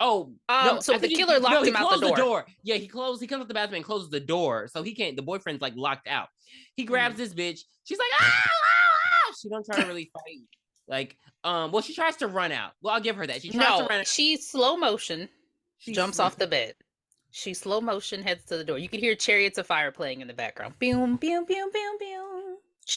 Oh no, So I the think killer no, locked he him out the closed the door. door. Yeah, he comes up the bathroom and closes the door. So he can't, the boyfriend's like locked out. He grabs this bitch. She's like, ah, ah, ah. She don't try to really fight. Like, well, she tries to run out. Well, I'll give her that. She tries to No, run out. she slow motion She's jumps off the bed. She slow motion heads to the door. You can hear Chariots of Fire playing in the background. Boom, boom, boom, boom, boom.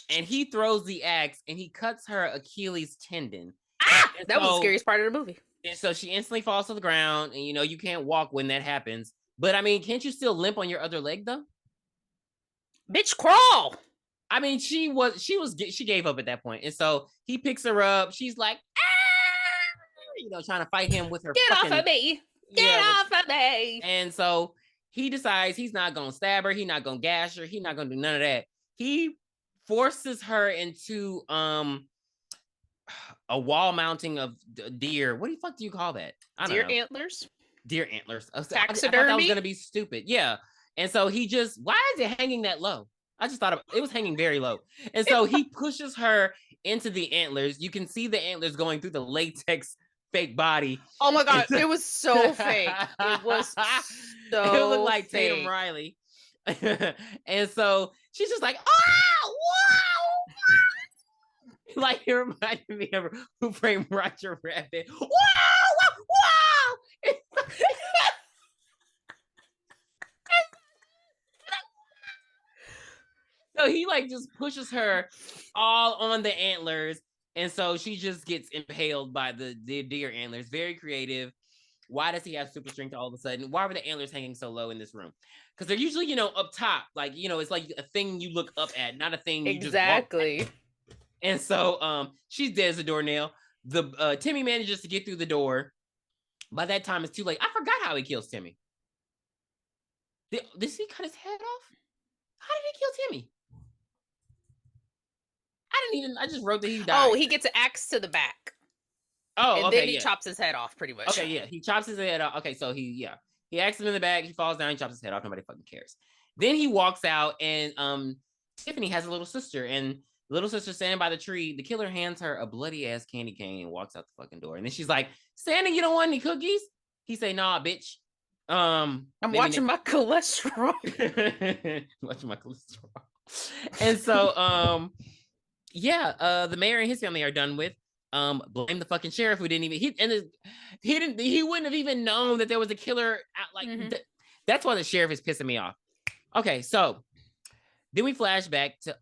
and he throws the axe and he cuts her Achilles tendon. Ah! And That was the scariest part of the movie. and so she instantly falls to the ground, and you know, you can't walk when that happens. But I mean, can't you still limp on your other leg though? Bitch, crawl! I mean, she gave up at that point, and so he picks her up. She's like, ah! You know, trying to fight him with her Get fucking off of me! Get yeah. off of me! And so he decides he's not gonna stab her, he's not gonna gash her, he's not gonna do none of that. He forces her into a wall mounting of deer. What the fuck do you call that? I don't Deer know. antlers? Deer antlers. I thought that was Taxidermy? gonna be stupid. Yeah. And so he just, why is it hanging that low? I just thought it was hanging very low. And so he pushes her into the antlers. You can see the antlers going through the latex fake body. Oh my god, it was so fake. It was so it looked like fake. Tatum Riley. And so she's just like, oh, wow. Like it reminded me of Who Framed Roger Rabbit. Wow, wow, wow. So he like just pushes her all on the antlers, and so she just gets impaled by the deer antlers. Very creative. Why does he have super strength all of a sudden? Why were the antlers hanging so low in this room? Because they're usually, you know, up top. Like, you know, it's like a thing you look up at, not a thing you just walk at. And so she's dead as a doornail. The Timmy manages to get through the door. By that time, it's too late. I forgot how he kills Timmy. Did he cut his head off? How did he kill Timmy? I just wrote that he died. Oh, he gets an axe to the back. Oh, and okay, then he chops his head off, pretty much. Okay, yeah, he chops his head off. Okay, so he acts him in the back. He falls down. He chops his head off. Nobody fucking cares. Then he walks out, and Tiffany has a little sister, and the little sister standing by the tree. The killer hands her a bloody ass candy cane and walks out the fucking door. And then she's like, "Santa, you don't want any cookies?" He say, "Nah, bitch. I'm watching my cholesterol. Watching my cholesterol." And so, the mayor and his family are done with. Blame the fucking sheriff who didn't even he wouldn't have even known that there was a killer out, like that's why the sheriff is pissing me off. Okay, so then we flash back to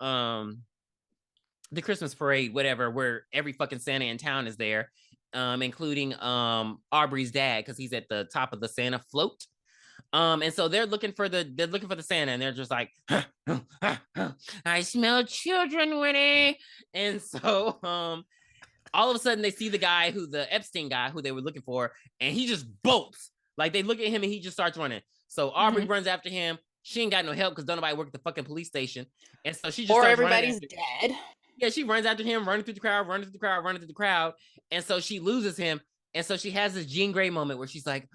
the Christmas parade, whatever, where every fucking Santa in town is there, including Aubrey's dad, because he's at the top of the Santa float. And so they're looking for the Santa, and they're just like, I smell children, Winnie. And so all of a sudden they see the guy the Epstein guy who they were looking for, and he just bolts. Like they look at him and he just starts running. So Aubrey runs after him. She ain't got no help because don't nobody work at the fucking police station. And so she just starts everybody's dead. Yeah, she runs after him, running through the crowd. And so she loses him. And so she has this Jean Grey moment where she's like,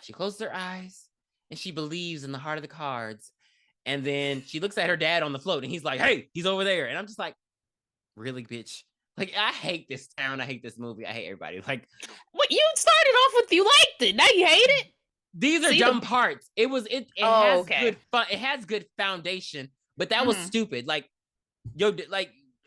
she closes her eyes and she believes in the heart of the cards. And then she looks at her dad on the float and he's like, hey, he's over there. And I'm just like, really, bitch? Like, I hate this town. I hate this movie. I hate everybody. Like, what you started off with, you liked it. Now you hate it. These are dumb parts. It has good fun. It has good foundation, but that was stupid. Like,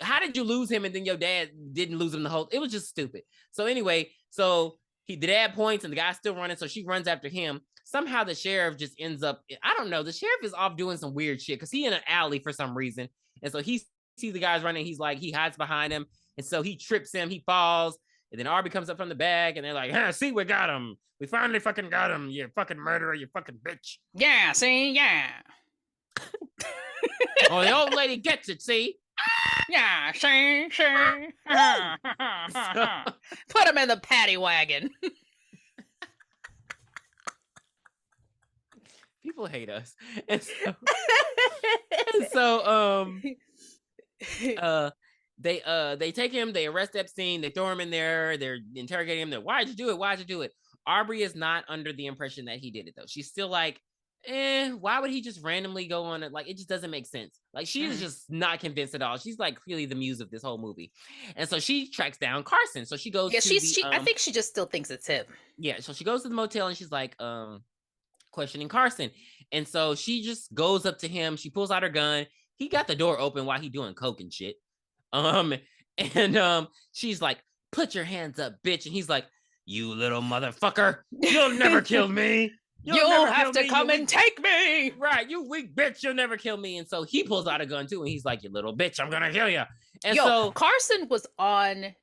how did you lose him and then your dad didn't lose him the whole? It was just stupid. So anyway, the dad points and the guy's still running, so she runs after him. Somehow the sheriff just ends up, I don't know, the sheriff is off doing some weird shit because he's in an alley for some reason. And so he sees the guys running. He's like, he hides behind him. And so he trips him, he falls, and then Arby comes up from the back, and they're like, see, we got him. We finally fucking got him, you fucking murderer, you fucking bitch. Yeah, see, yeah. Oh, the old lady gets it, see? Yeah, sure. So Put him in the paddy wagon. people hate us. And so uh they take him, they arrest Epstein, they throw him in there, they're interrogating him. Why'd you do it? Why'd you do it? Aubrey is not under the impression that he did it though. She's still like, why would he just randomly go on it? Like, it just doesn't make sense. Like, she is just not convinced at all. She's like clearly the muse of this whole movie. And so she tracks down Carson. So she goes Yeah, to the I think she just still thinks it's him. yeah, so she goes to the motel and she's like, questioning Carson. And so she just goes up to him, she pulls out her gun. He got the door open while he doing coke and shit. Um, and she's like, put your hands up, bitch. And he's like, you little motherfucker, you'll never kill me. You'll have to come and take me. Right, you weak bitch, you'll never kill me. And so he pulls out a gun too, and he's like, you little bitch, I'm gonna kill you. And so Carson was on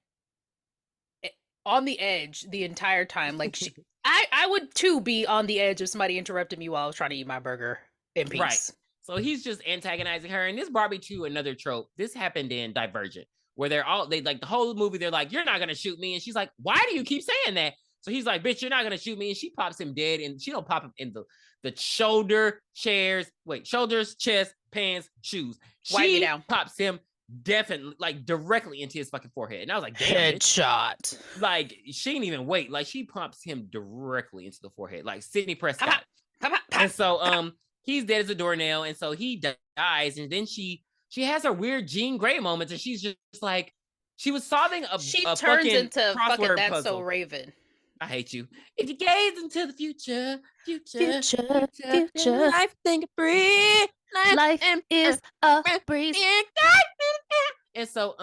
the edge the entire time. Like, I would too be on the edge if somebody interrupted me while I was trying to eat my burger in peace. Right. So he's just antagonizing her. And this brought me to another trope. This happened in Divergent, where they like the whole movie, they're like, you're not gonna shoot me. And she's like, why do you keep saying that? So he's like, bitch, you're not gonna shoot me. And she pops him dead. And she don't pop him in the shoulders, chest, pants, shoes. Wipe me She down. pops him definitely like directly into his fucking forehead. And I was like, damn, headshot. Like, she didn't even wait. Like, she pumps him directly into the forehead, like Sidney Prescott. And so he's dead as a doornail, and so he dies. And then she has her weird Jean Grey moments, and she's just like, she was solving a turns fucking into crossword fucking That's puzzle. So Raven. I hate you. If you gaze into the future, life think free. Life is a breeze. And so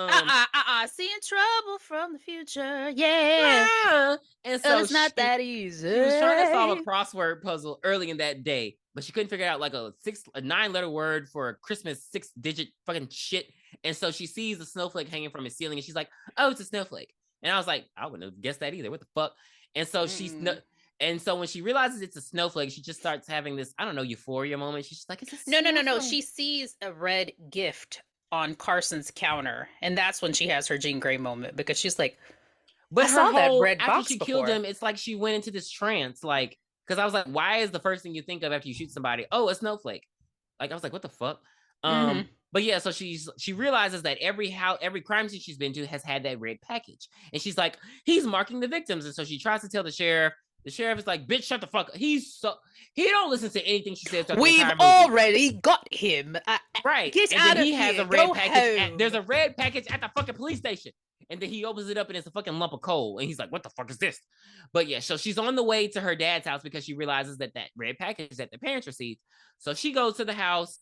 seeing trouble from the future, yeah. And so it's not that easy. She was trying to solve a crossword puzzle early in that day, but she couldn't figure out like a 9-letter word for a Christmas 6-digit fucking shit. And so she sees a snowflake hanging from his ceiling, and she's like, "Oh, it's a snowflake." And I was like, I wouldn't have guessed that either. What the fuck? And so and so when she realizes it's a snowflake, she just starts having this, I don't know, euphoria moment. She's just like, it's a snowflake. No. She sees a red gift on Carson's counter, and that's when she has her Jean Grey moment, because she's like, but I saw that red after box she before. killed him, it's like she went into this trance, like, because I was like, why is the first thing you think of after you shoot somebody, oh, a snowflake? Like, I was like, what the fuck? But yeah, so she realizes that every crime scene she's been to has had that red package, and she's like, he's marking the victims. And so she tries to tell the sheriff. The sheriff is like, bitch, shut the fuck up. He don't listen to anything she says. We've already got him. Right. Get and out then of he here. has a red package. There's a red package at the fucking police station. And then he opens it up and it's a fucking lump of coal. And he's like, what the fuck is this? But yeah, so she's on the way to her dad's house because she realizes that red package that the parents received. So she goes to the house,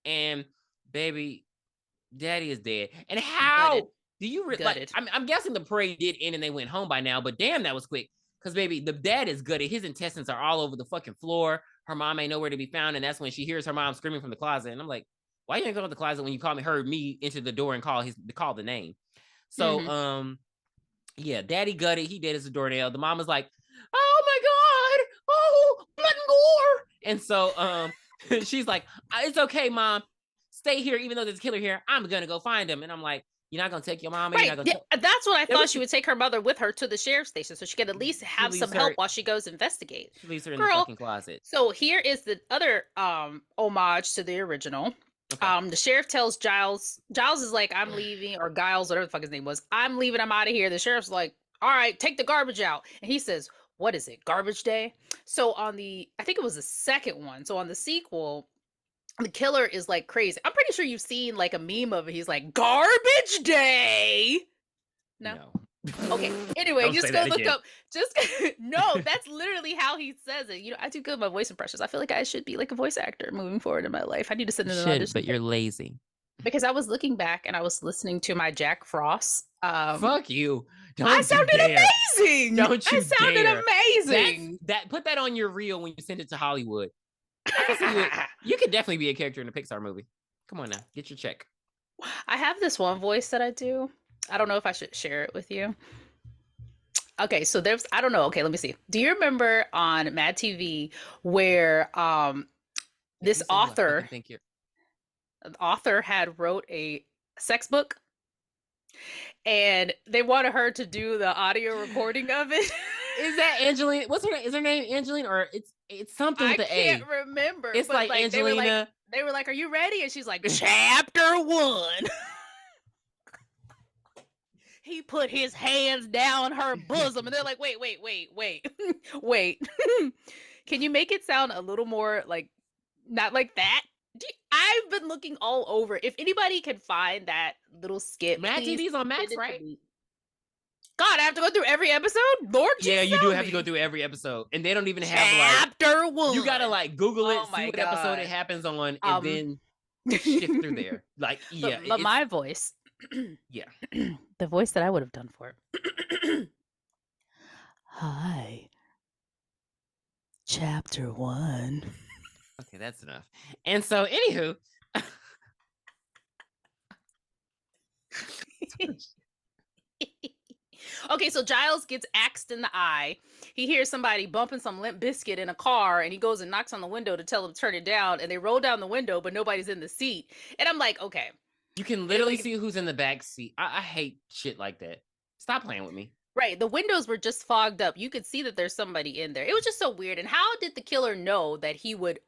and baby, daddy is dead. And how do you like? I'm guessing the parade did end and they went home by now, but damn, that was quick. Because baby, the dad is gutted. His intestines are all over the fucking floor. Her mom ain't nowhere to be found. And that's when she hears her mom screaming from the closet. And I'm like, why you ain't go to the closet when you heard me enter the door and call the name? So yeah, daddy gutted. He dead as a doornail. The mom was like, oh my God, oh, blood and gore. And so she's like, it's okay, mom. Stay here, even though there's a killer here. I'm gonna go find him. And I'm like, you're not gonna take your mom? Right. That's what I thought. She would take her mother with her to the sheriff's station so she could at least have some help while she goes investigate. She leaves her in the fucking closet. So here is the other homage to the original. Okay. The sheriff tells Giles is like, I'm leaving, or Giles, whatever the fuck his name was, I'm leaving, I'm out of here. The sheriff's like, all right, take the garbage out. And he says, what is it, garbage day? So I think it was the second one. So on the sequel, the killer is like crazy. I'm pretty sure you've seen like a meme of it. He's like, garbage day. No. Okay. Anyway, just go look up. No, that's literally how he says it. You know, I do good with my voice impressions. I feel like I should be like a voice actor moving forward in my life. I need to send in an audition. But you're lazy. Because I was looking back and I was listening to my Jack Frost. Fuck you. I sounded amazing. Don't you dare. I sounded amazing. Put that on your reel when you send it to Hollywood. You could definitely be a character in a Pixar movie. Come on now, get your check. I have this one voice that I do. I don't know if I should share it with you. Okay, so I don't know. Okay, let me see. Do you remember on Mad TV where this author had wrote a sex book? and they wanted her to do the audio recording of it. Is that Angelina? What's her name? Is her name Angelina or it's something I with the can't A? remember, It's but like like Angelina. they were like, "Are you ready?" And she's like, "Chapter 1." He put his hands down her bosom, and they're like, "Wait, wait, wait, wait, wait. Can you make it sound a little more like not like that?" I've been looking all over. If anybody can find that little skit, Mad please TV's on send Max, it to right? me. God, I have to go through every episode? Lord, Yeah, Jesus you do help have to go me. through every episode, and they don't even have like Chapter you gotta 1. like Google Oh it, see my what episode it god. happens on, and Um, then shift through there. Like, yeah, but it's my voice, yeah. the voice that I would have done for it. Hi, chapter 1. Okay, that's enough. And so, anywho, Okay, so Giles gets axed in the eye. He hears somebody bumping some Limp Biscuit in a car, and he goes and knocks on the window to tell them to turn it down. And they roll down the window, but nobody's in the seat. And I'm like, okay, you can it, literally like see who's in the back seat. I hate shit like that. Stop playing with me. right, the windows were just fogged up. You could see that there's somebody in there. It was just so weird. And how did the killer know that he would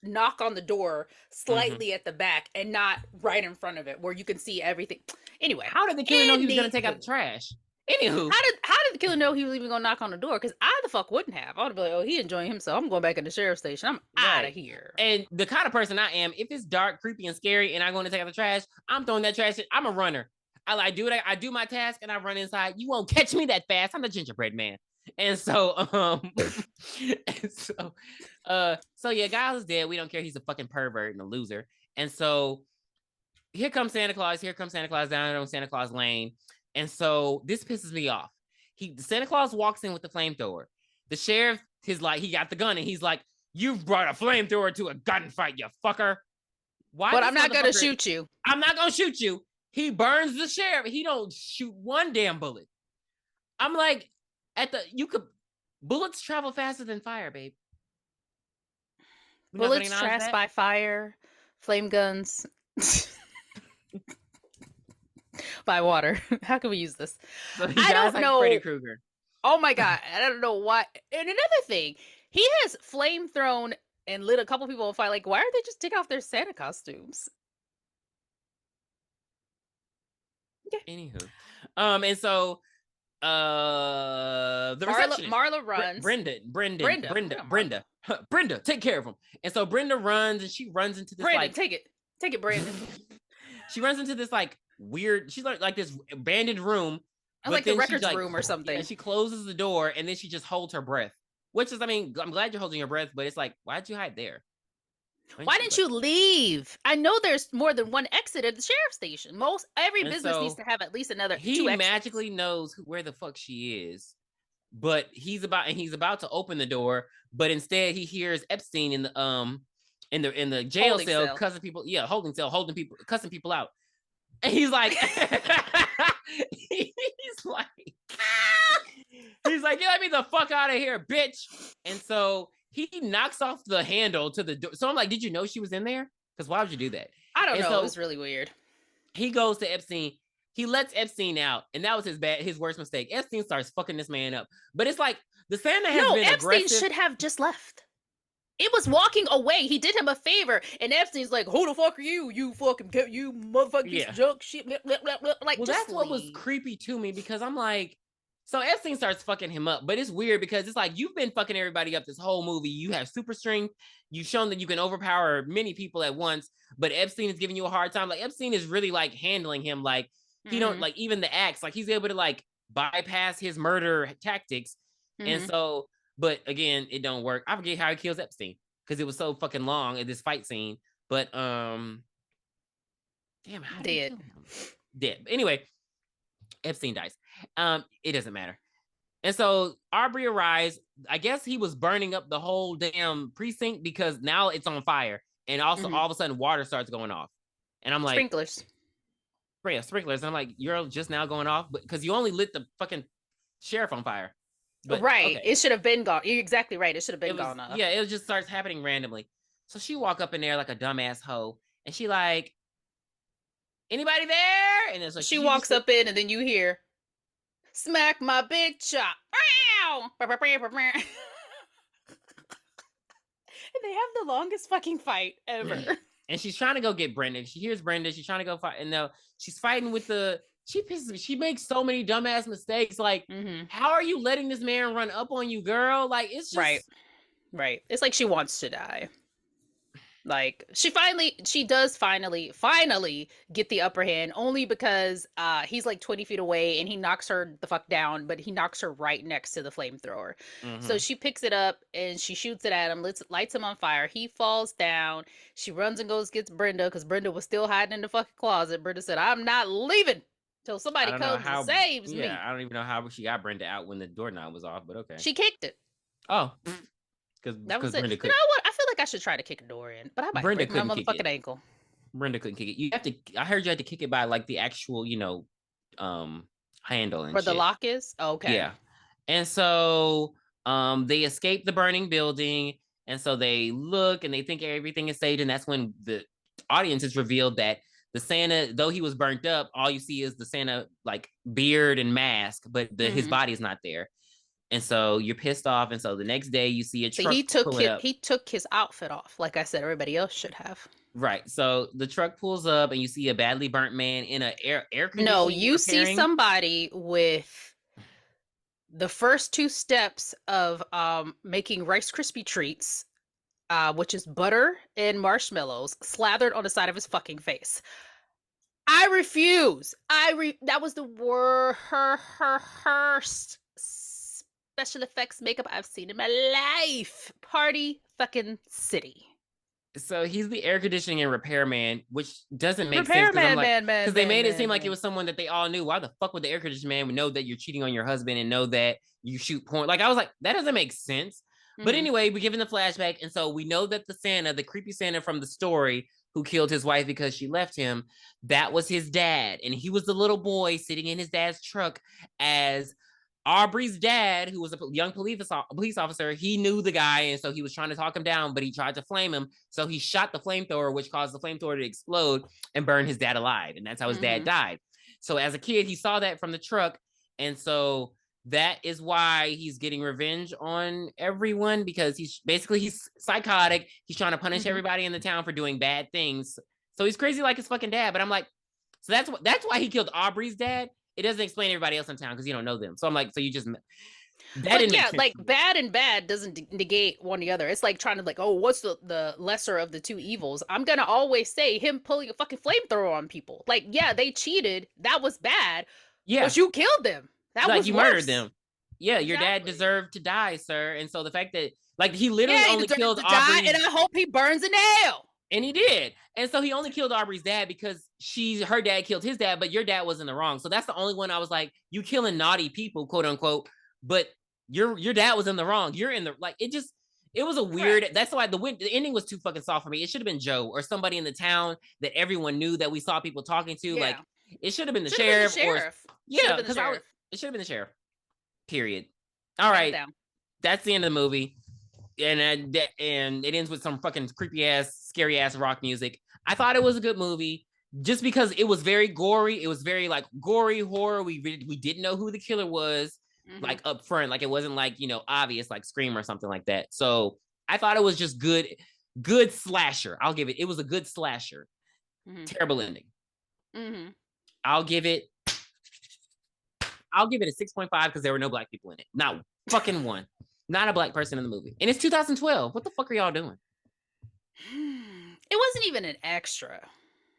knock on the door Mm-hmm. slightly at the back and not right in front of it, where you can see everything? Anyway, How did the killer know he was gonna take out the anywho. trash? Anywho, How did the killer know he was even gonna knock on the door? Because I the fuck wouldn't have. I would be like, oh, he enjoying himself. I'm going back in the sheriff's station. I'm out of right. here. And the kind of person I am, if it's dark, creepy, and scary, and I'm going to take out the trash, I'm throwing that trash. I'm a runner. I do it. I do my task, and I run inside. You won't catch me that fast. I'm the gingerbread man. And so, and so yeah, Giles is dead. We don't care. He's a fucking pervert and a loser. And so here comes Santa Claus. Here comes Santa Claus down on Santa Claus Lane. And so this pisses me off. Santa Claus walks in with the flamethrower. The sheriff is like, he got the gun and he's like, "You've brought a flamethrower to a gunfight, you fucker." Why But this I'm not gonna motherfucker? shoot you. I'm not gonna shoot you. He burns the sheriff. He don't shoot one damn bullet. I'm like, you could bullets travel faster than fire, babe. We're not gonna Bullets acknowledge trapped that. by fire, flame guns, by water. How can we use this? So he I dies don't like Freddy know. Krueger. Oh my god, I don't know why. And another thing, he has flame thrown and lit a couple people on fire. Like, why are they just take off their Santa costumes? Anywho, and so the receptionist Marla runs. Brenda, Brenda, take care of him. And so Brenda runs and she runs into this Brandon, like take it, Brandon. she runs into this like weird, she's like this abandoned room, I but like the then she records like room or yeah, something. she closes the door and then she just holds her breath. Which is, I mean, I'm glad you're holding your breath, but it's like, why'd you hide there? Why didn't you leave? I know there's more than one exit at the sheriff's station. Every And business needs so to have at least another he two exits. magically knows where the fuck she is, but he's about to open the door, but instead he hears Epstein in the jail Holding cell cell. cussing people, yeah, holding cell, holding people, cussing people out. And he's like he's like he's like, "Get me the fuck out of here, bitch." And so he knocks off the handle to the door. So I'm like, did you know she was in there? Because why would you do that? I don't And know. It so was really weird. he goes to Epstein. He lets Epstein out, and that was his worst mistake. Epstein starts fucking this man up, but it's like the Santa has No, been Epstein aggressive. should have just left. It was walking away. He did him a favor, and Epstein's like, "Who the fuck are you? You fucking you motherfucking piece of Yeah. junk shit." Blah, blah, blah, blah. Like, Well, just that's what was leave. creepy to me because I'm like, so Epstein starts fucking him up, but it's weird because it's like you've been fucking everybody up this whole movie. You have super strength. You've shown that you can overpower many people at once, but Epstein is giving you a hard time. Like Epstein is really like handling him like he don't Mm-hmm. like even the axe. Like he's able to like bypass his murder tactics, and Mm-hmm. so. But again, it don't work. I forget how he kills Epstein because it was so fucking long in this fight scene. But damn, how did he Dead. kill him? Dead. Anyway, Epstein dies. It doesn't matter. And so Aubrey arrives. I guess he was burning up the whole damn precinct because now it's on fire. And also Mm-hmm. all of a sudden water starts going off. And I'm like, Sprinklers. yeah, sprinklers. And I'm like, you're just now going off? But because you only lit the fucking sheriff on fire. But Right. okay. It should have been gone. You're exactly right. It should have been It was gone off. yeah, it just starts happening randomly. So she walk up in there like a dumbass hoe, and she like, Anybody there? And then so She she just walks up in, and then you hear, "Smack my big chop." And they have the longest fucking fight ever. and she's trying to go get Brenda. She hears Brenda. She's trying to go fight, and now she's fighting with the. She pisses me. She makes so many dumbass mistakes. Like, Mm-hmm. how are you letting this man run up on you, girl? Like, it's Right. just. Right. It's like she wants to die. Like she does finally get the upper hand only because he's like 20 feet away and he knocks her the fuck down, but he knocks her right next to the flamethrower. So Mm-hmm. she picks it up and she shoots it at him, lights him on fire. He falls down. She runs and goes gets Brenda because Brenda was still hiding in the fucking closet. Brenda said, "I'm not leaving till I somebody don't know comes and how. saves Yeah, me." I don't even know how she got Brenda out when the doorknob was off, but okay. She kicked it. Oh, That because was it. Brenda You could. know what? I feel like I should try to kick a door in, but I might Brenda break my couldn't kick motherfucking it. ankle. Brenda couldn't kick it. You have to. I heard you had to kick it by like the actual, handle and Where the shit. lock is? Okay. Yeah. And so they escape the burning building. And so they look and they think everything is saved. And that's when the audience is revealed that the Santa, though he was burnt up, all you see is the Santa like beard and mask, but his Mm-hmm. body's not there. And so you're pissed off. And so the next day you see a See, truck pulling up. he took his outfit off, like I said, everybody else should have. Right. So the truck pulls up and you see a badly burnt man in a air No, conditioning you see repairing. somebody with the first two steps of making Rice Krispie treats, which is butter and marshmallows slathered on the side of his fucking face. I refuse. That was the worst special effects makeup I've seen in my life. Party fucking city. So he's the air conditioning and repairman, which doesn't make sense because I'm Repairman, like, man, man, because they man, made it man, seem like it man. was someone that they all knew. Why the fuck would the air conditioning man know that you're cheating on your husband and know that you shoot porn? Like, I was like, that doesn't make sense. But Mm-hmm. anyway, we're given the flashback. And so we know that the Santa, the creepy Santa from the story who killed his wife because she left him, that was his dad. And he was the little boy sitting in his dad's truck as Aubrey's dad, who was a young police officer, he knew the guy, and so he was trying to talk him down, but he tried to flame him. So he shot the flamethrower, which caused the flamethrower to explode and burn his dad alive. And that's how his dad Mm-hmm. died. So as a kid, he saw that from the truck. And so that is why he's getting revenge on everyone because he's psychotic. He's trying to punish Mm-hmm. everybody in the town for doing bad things. So he's crazy like his fucking dad. But I'm like, so that's why he killed Aubrey's dad. It doesn't explain everybody else in town because you don't know them. So I'm like, so you just that But didn't make yeah, sense like to me. bad and bad doesn't negate one or the other. It's like trying to like, oh, what's the lesser of the two evils? I'm gonna always say him pulling a fucking flamethrower on people. Like, yeah, they cheated. That was bad, Yeah, but you killed them. That like was you murdered worse. them. Yeah, your dad Exactly. deserved to die, sir. And so the fact that like he literally Yeah, he only deserves killed to die, and Aubrey's I hope he burns in hell. and he did. And so he only killed Aubrey's dad because her dad killed his dad, but your dad was in the wrong. So that's the only one I was like, you killing naughty people, quote unquote, but your dad was in the wrong. You're in the like it was a weird. Correct. That's why the ending was too fucking soft for me. It should have been Joe or somebody in the town that everyone knew that we saw people talking to. Like Yeah. it should have been the Should have been the sheriff or sheriff. Should have yeah, been the because sheriff. it should have been the sheriff. Period. All Hands right, down. that's the end of the movie, and it ends with some fucking creepy ass, scary ass rock music. I thought it was a good movie just because it was very gory. It was very like gory horror. We didn't know who the killer was Mm-hmm. like up front. Like it wasn't like obvious like Scream or something like that. So I thought it was just good slasher. I'll give it. It was a good slasher. Mm-hmm. Terrible ending. Mm-hmm. I'll give it. I'll give it a 6.5 because there were no black people in it. Not fucking one. Not a black person in the movie. And it's 2012. What the fuck are y'all doing? It wasn't even an extra.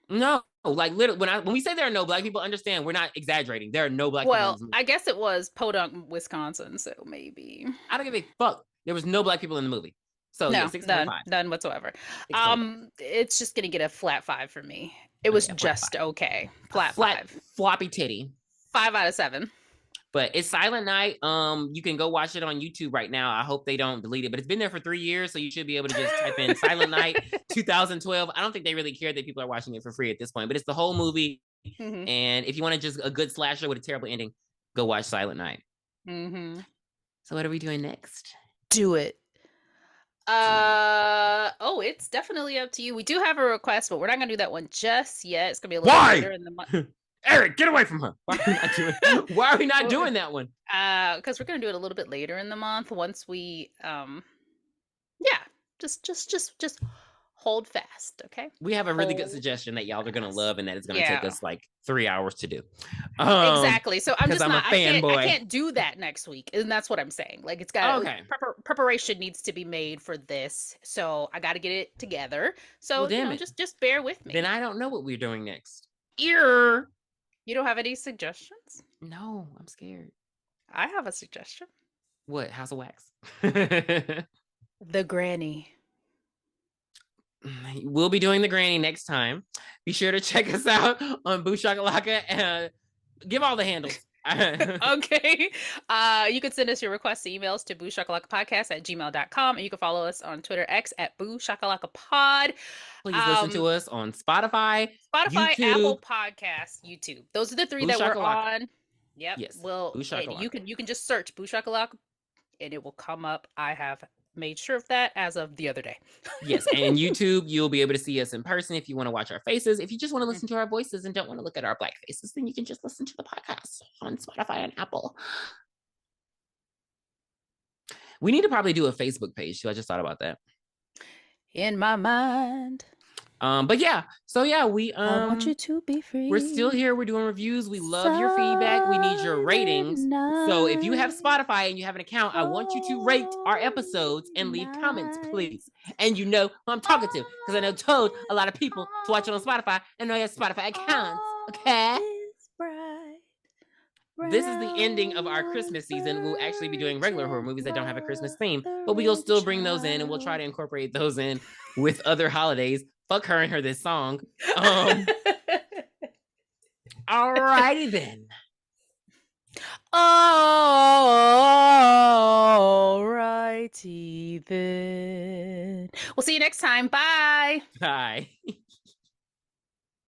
No, like literally, when we say there are no black people, understand we're not exaggerating. There are no black people in Well, this movie. I guess it was Podunk, Wisconsin, so maybe. I don't give a fuck. There was no black people in the movie. So yeah, No, 6.5. none whatsoever. 6.5. It's just gonna get a flat five for me. It was Okay, a flat just five. okay. A Flat flat five. floppy titty. 5 out of 7. But it's Silent Night. You can go watch it on YouTube right now. I hope they don't delete it, but it's been there for 3 years, so you should be able to just type in Silent Night 2012. I don't think they really care that people are watching it for free at this point, but it's the whole movie. Mm-hmm. And if you want to just a good slasher with a terrible ending, go watch Silent Night. Mm-hmm. So what are we doing next? Do it. Oh, it's definitely up to you. We do have a request, but we're not gonna do that one just yet. It's gonna be a little bit Why? later in the month. Eric, get away from her. Why are we not doing? Why are we not doing that one? Because we're gonna do it a little bit later in the month once we yeah, just hold fast, okay? We have a really good Hold suggestion that y'all are gonna fast. love, and that it's gonna take Yeah. us like 3 hours to do. Exactly. So I'm Because just I'm a not I fanboy. can't do that next week. And that's what I'm saying. Like it's got Okay. preparation needs to be made for this. So I got to get it together. Well, So, damn it. just bear with Then me. I don't know what we're doing next. Ear. You don't have any suggestions? No, I'm scared. I have a suggestion. What? House of Wax. The Granny. We'll be doing the granny next time. Be sure to check us out on Boo Shakalaka and give all the handles. Okay. You can send us your requests and emails to booshakalakapodcast@gmail.com. And you can follow us on Twitter X at Boo Shakalaka Pod. Please listen Um, to us on Spotify, Spotify, YouTube, Apple Podcasts, YouTube. Those are the three Boo that we're Shakalaka. on. Yep. Yes, Well, Boo and Shakalaka. you can just search Boo Shakalaka and it will come up. I have made sure of that as of the other day. Yes, and YouTube, you'll be able to see us in person if you want to watch our faces. If you just want to listen to our voices and don't want to look at our black faces, then you can just listen to the podcast on Spotify and Apple. We need to probably do a Facebook page too. I just thought about that. In my mind, But yeah, so yeah, I want you to be we're still free. here. We're doing reviews. We love your feedback. We need your Silent ratings. So if you have night, Spotify and you have an account, I want you to rate our holy episodes and leave comments, night, please. And you know who I'm talking to, because I know told a lot of people to watch it on Spotify and know you have Spotify accounts. all Okay. is bright, This is the ending brown of our Christmas season. We'll actually be doing regular horror virgin movies that don't have a Christmas theme, but we'll mother still bring those in and we'll try child. to incorporate those in with other holidays. Fuck her and her this song. Alrighty then. Alrighty then. We'll see you next time. Bye. Bye.